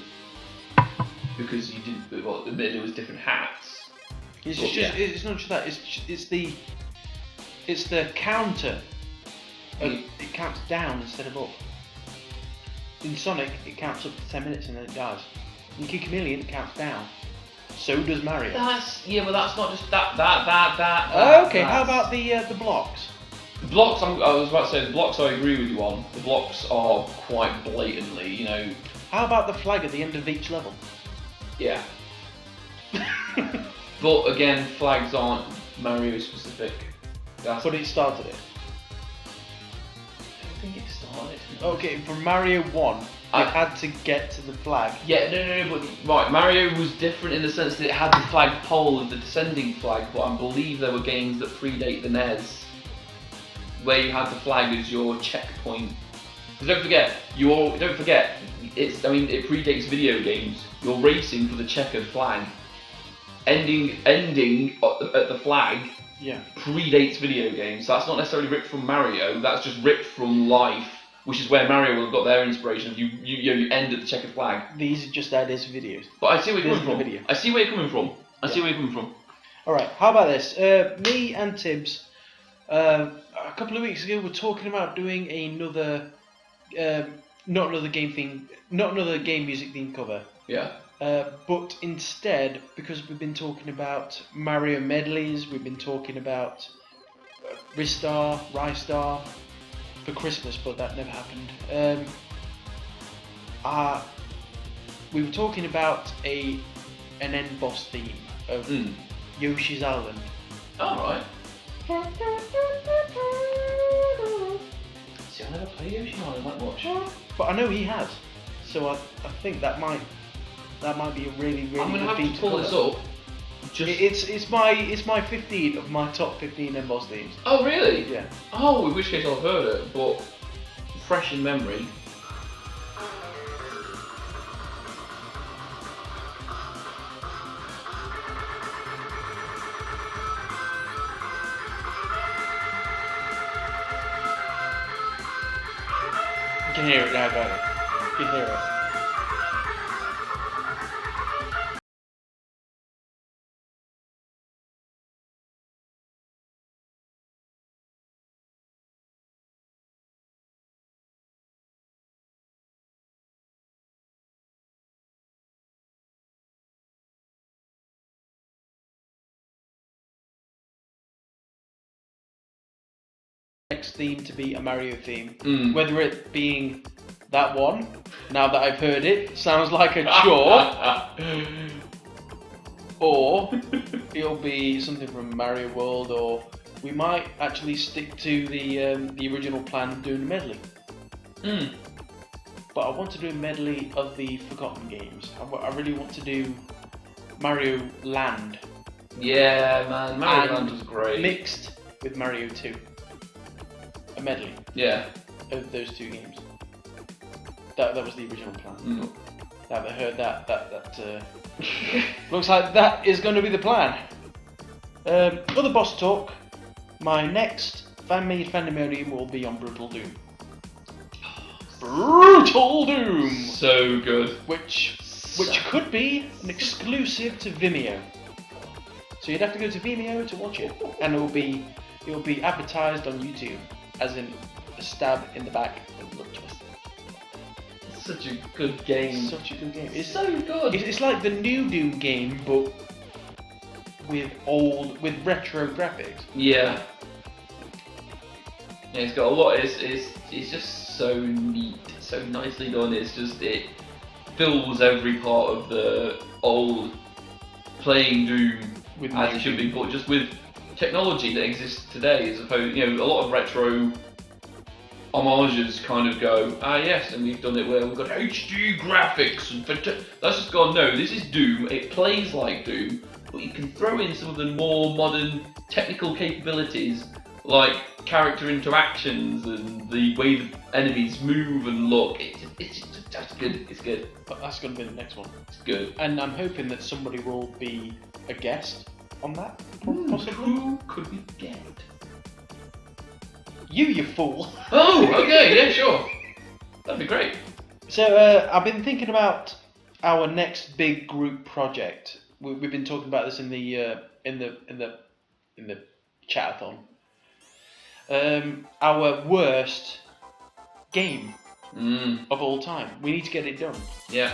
Because you didn't. Well, admitted it was different hats. It's not just that. It's the counter. It counts down instead of up. In Sonic, it counts up to 10 minutes and then it dies. In Kid Chameleon, it counts down. So does Mario. But that's not just that. Okay, how about the blocks? The blocks? I was about to say the blocks. I agree with you on. The blocks are quite blatantly, How about the flag at the end of each level? Yeah. But again, flags aren't Mario specific. But it started it. I don't think it started. Okay, for Mario 1, you had to get to the flag. Yeah, no, but right, Mario was different in the sense that it had the flag pole and the descending flag, but I believe there were games that predate the NES where you had the flag as your checkpoint. Because don't forget, it predates video games. You're racing for the checkered flag. ending at the flag predates video games. So that's not necessarily ripped from Mario. That's just ripped from life, which is where Mario will have got their inspiration. You end at the checkered flag. These are just ideas for videos. But I see where you're coming from. I see where you're coming from. All right. How about this? Me and Tibbs, a couple of weeks ago, were talking about doing another, not another game music theme cover. Yeah. But instead, because we've been talking about Mario medleys, we've been talking about Rystar for Christmas, but that never happened. We were talking about an end boss theme of Yoshi's Island. Alright. See, I never play Yoshi's Island that much. But I know he has, so I think that might be a really I'm gonna good have theme to pull this cover. up. It's my 15 of my top 15 end boss themes. Oh really? Yeah. Oh, in which case I've heard it, but fresh in memory. You can hear it now, can't you? You can hear it. Next theme to be a Mario theme. Whether it being that one, now that I've heard it, sounds like a chore, or it'll be something from Mario World, or we might actually stick to the original plan of doing a medley. But I want to do a medley of the forgotten games. I really want to do Mario Land. Yeah, man, Mario Land was great. Mixed with Mario 2. A medley. Yeah. Of those two games. That was the original plan. Now that I heard that looks like that is going to be the plan. Other boss talk. My next fan-made fandemonium will be on Brutal Doom. Brutal Doom. So good. Which could be an exclusive to Vimeo. So you'd have to go to Vimeo to watch it, and it will be advertised on YouTube as in a stab in the back of the twist. Such a good game. Such a good game. It's so good. It's like the new Doom game, but with retro graphics. Yeah. Yeah, it's got a lot. It's just so neat, so nicely done. It fills every part of the old playing Doom With as it should be, but just with technology that exists today, as opposed, a lot of retro homages kind of go, yes, and we've done it where we've got HD graphics and that's just gone, no, this is Doom, it plays like Doom, but you can throw in some of the more modern technical capabilities like character interactions and the way the enemies move and look. It's good, it's good. But that's going to be the next one. It's good. And I'm hoping that somebody will be a guest on that, possibly. Who could we get? You fool! Oh, okay, yeah, sure. That'd be great. So I've been thinking about our next big group project. We've been talking about this in the chatathon. Our worst game of all time. We need to get it done. Yeah.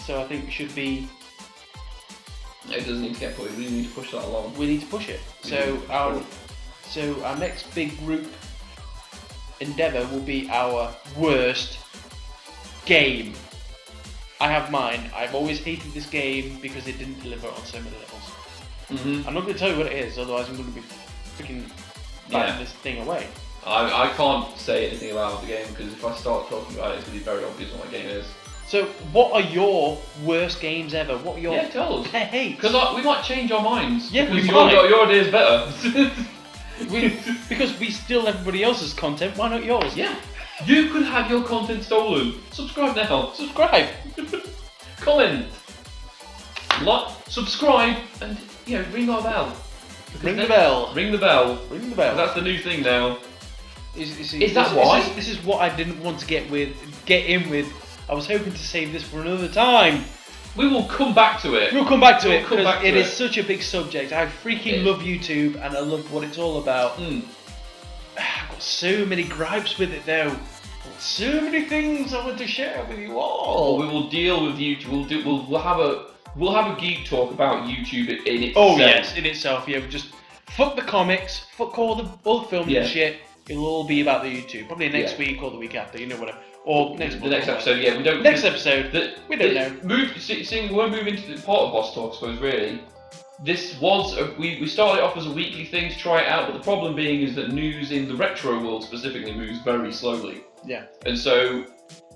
So I think we should be. It doesn't need to get pushed. We need to push that along. We need to push it. So our next big group endeavour will be our worst game. I have mine. I've always hated this game because it didn't deliver on so many levels. I'm not going to tell you what it is, otherwise I'm going to be freaking batting this thing away. I can't say anything about the game because if I start talking about it, it's going to be very obvious what my game is. So, what are your worst games ever? What are your tell us. hates? Because we might change our minds. Yeah, we because might. Your idea is better. Because we steal everybody else's content, why not yours? Yeah. You could have your content stolen. Subscribe now. Subscribe. Comment. Like, subscribe, and ring our bell. Ring the bell. Ring the bell. Ring the bell. That's the new thing now. Is that why? This is what I didn't want to get in with. I was hoping to save this for another time. We will come back to it. We'll come back to it come because back to it is it. such a big subject. I freaking love YouTube and I love what it's all about. I've got so many gripes with it though. So many things I want to share with you all. We will deal with YouTube. We'll have a geek talk about YouTube in itself. Oh yes, in itself. Yeah, just fuck the comics, fuck all the filming and shit. It'll all be about the YouTube. Probably next week or the week after. Whatever. Or next episode. Yeah, we don't. Next episode. We don't know. Seeing we're moving to the part of Boss Talk, I suppose. Really, this was we started off as a weekly thing to try it out, but the problem being is that news in the retro world specifically moves very slowly. Yeah. And so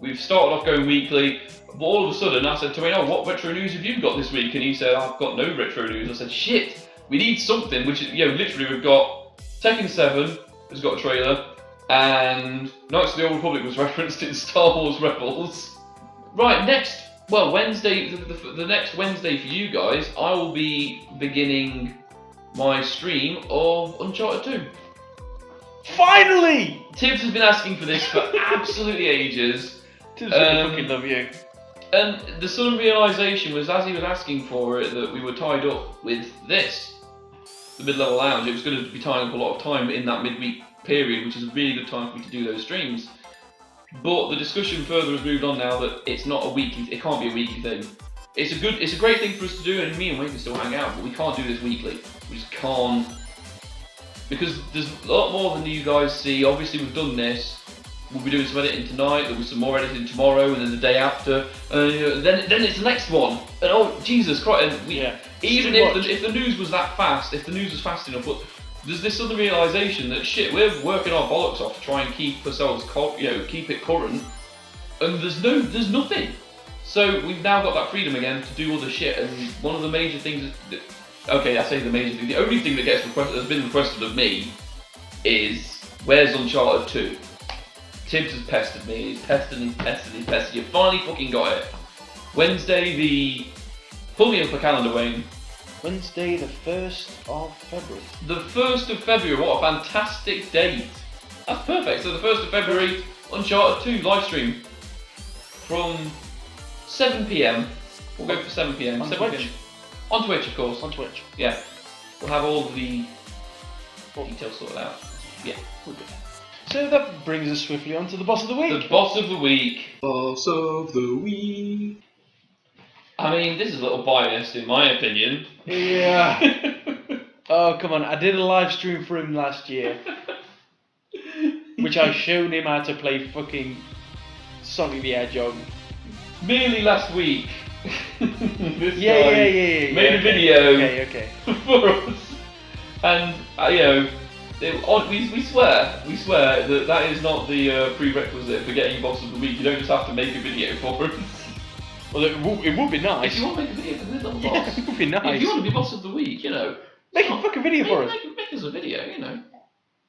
we've started off going weekly, but all of a sudden I said to him, what retro news have you got this week? And he said, I've got no retro news. I said, shit, we need something, which is, literally we've got Tekken 7 has got a trailer, and Knights of the Old Republic was referenced in Star Wars Rebels. Right, Wednesday, the next Wednesday for you guys, I will be beginning my stream of Uncharted 2. Finally! Tibbs has been asking for this for absolutely ages. Tibbs, I fucking love you. And the sudden realisation was, as he was asking for it, that we were tied up with this, the mid-level lounge. It was going to be tying up a lot of time in that midweek period, which is a really good time for me to do those streams. But the discussion further has moved on now that it's not a weekly. It can't be a weekly thing. It's a great thing for us to do, and me and Wayne can still hang out, but we can't do this weekly. We just can't. Because there's a lot more than you guys see. Obviously, we've done this. We'll be doing some editing tonight. There'll be some more editing tomorrow, and then the day after. Then it's the next one. And oh, Jesus Christ! And even if the news was that fast, if the news was fast enough, but there's this other realization that shit, we're working our bollocks off to try and keep ourselves, keep it current, and there's nothing. So we've now got that freedom again to do other shit. And one of the major things is. Okay, I say the major thing. The only thing that has been requested of me is where's Uncharted 2? Tibbs has pestered me. He's pestered. You finally fucking got it. Wednesday pull me up a calendar, Wayne. Wednesday, the 1st of February. The 1st of February. What a fantastic date. That's perfect. So the 1st of February, Uncharted 2 live stream from 7 PM. We'll go for 7 PM. On 7 Twitch. PM. On Twitch, of course. On Twitch. Yeah. We'll have all the details sorted out. Yeah. So that brings us swiftly on to the boss of the week. The boss of the week. Boss of the week. I mean, this is a little biased in my opinion. Yeah. Oh, come on. I did a live stream for him last year. Which I showed him how to play fucking Sonic the Hedgehog. Merely last week. This Yeah. guy made a video Okay. for us, and we swear that is not the prerequisite for getting boss of the week. You don't just have to make a video for us. Well, it would be nice. If you want to make a video for this little boss, It would be nice. if you want to be boss of the week, Make a fucking video for us. Make us a video,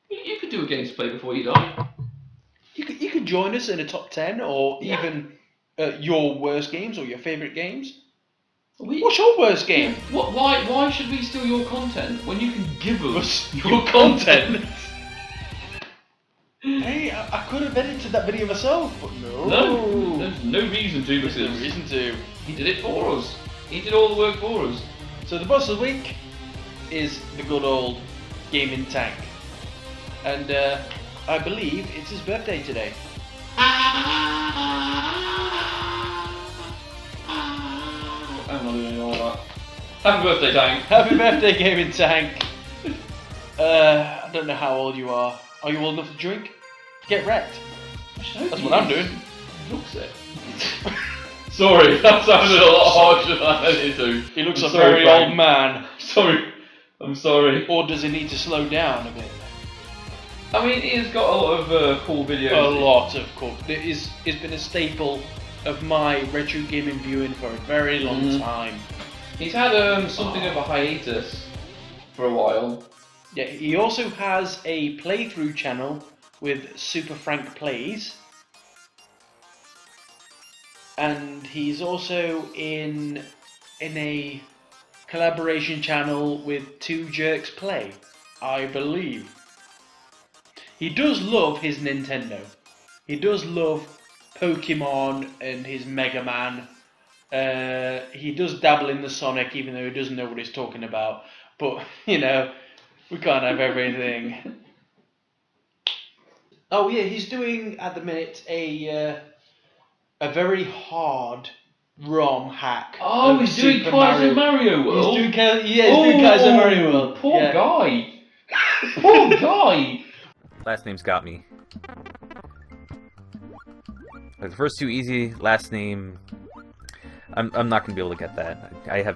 You could do a games play before you die. You could join us in a top 10 or even your worst games or your favourite games. What's your worst game? Why should we steal your content when you can give us your content? Hey, I could have edited that video myself, but no. No, there's no reason to because There's no reason to. he did it for us. He did all the work for us. So the boss of the week is the good old Gaming Tank. And I believe it's his birthday today. I'm not doing all that. Happy birthday, Tank. Happy birthday, Gaming Tank. I don't know how old you are. Are you old enough to drink? Get wrecked. That's what I'm doing. Looks it. Sorry, that sounded a lot harsher than I needed to. He looks I'm a sorry, very Frank. old man. I'm sorry. Or does he need to slow down a bit? I mean, he's got a lot of cool videos. A lot of cool. It's been a staple of my retro gaming viewing for a very long time. He's had something of a hiatus for a while. Yeah, he also has a playthrough channel with Super Frank Plays. And he's also in a collaboration channel with Two Jerks Play, I believe. He does love his Nintendo. He does love Pokemon and his Mega Man. He does dabble in the Sonic, even though he doesn't know what he's talking about. But, you know, we can't have everything. Oh yeah, he's doing at the minute a very hard ROM hack. Oh, of he's doing Super Kaiser Mario World? He's doing Kaiser Mario World. Poor Yeah. guy. Poor guy. Last name's got me. Like the first two easy, last name... I'm not gonna be able to get that. I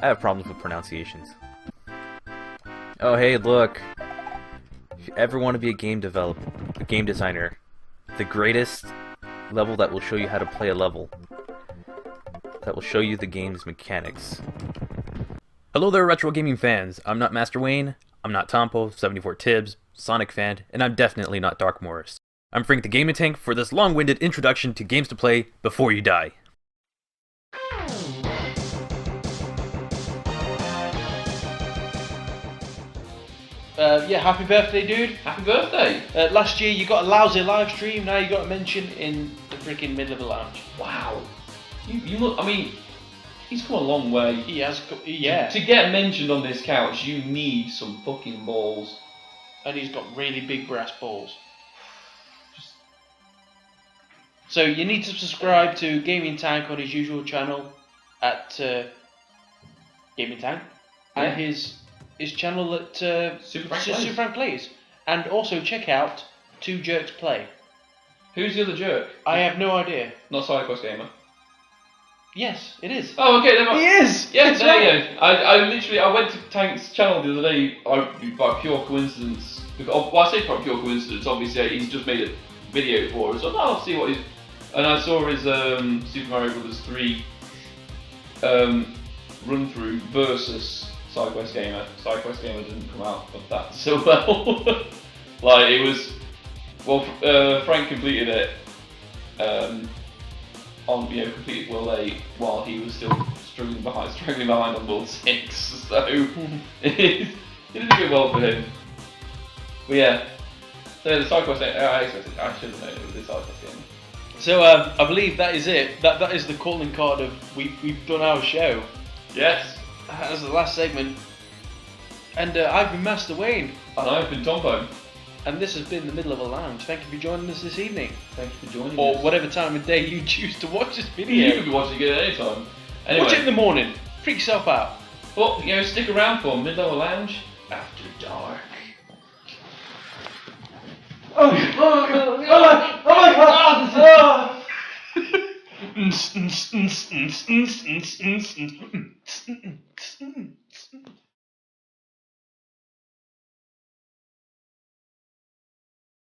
have problems with pronunciations. Oh hey, look. If you ever want to be a game designer, the greatest level that will show you how to play a level, that will show you the game's mechanics. Hello there, retro gaming fans. I'm not Master Wayne, I'm not Tompo, 74 Tibbs, Sonic fan, and I'm definitely not Dark Morris. I'm Frank the Gaming Tank for this long-winded introduction to games to play before you die. Yeah, happy birthday, dude. Happy birthday. Last year you got a lousy live stream, now you got a mention in the freaking middle of the lounge. Wow. You look, I mean, he's come a long way. He has, yeah. To get mentioned on this couch, you need some fucking balls. And he's got really big brass balls. So you need to subscribe to Gaming Tank on his usual channel at Gaming Tank, and his channel at Super Frank Plays, and also check out Two Jerks Play. Who's the other jerk? I have no idea. Not SideQuest Gamer. Yes, it is. Oh, okay. Then He is. Yeah, That's there right. you go. I went to Tank's channel the other day by pure coincidence. Well, I say by pure coincidence. Obviously, he's just made a video for us. So I'll see what he's. And I saw his Super Mario Bros. 3 run through versus SideQuest Gamer. SideQuest Gamer didn't come out of that so well. Like it was. Well, Frank completed it. Completed World 8 while he was still struggling behind on World 6. So it didn't go well for him. But yeah. So the SideQuest I should have known it was the SideQuest Gamer. So I believe that is it. That is the calling card of we've done our show. Yes. That's the last segment. And I've been Master Wayne. And I've been Tompo. And this has been The Middle of a Lounge. Thank you for joining us this evening. Thank you for joining or us. whatever time of day you choose to watch this video. You could be watching it at any time. Anyway. Watch it in the morning. Freak yourself out. But, stick around for Middle Lounge After Dark. Oh my god!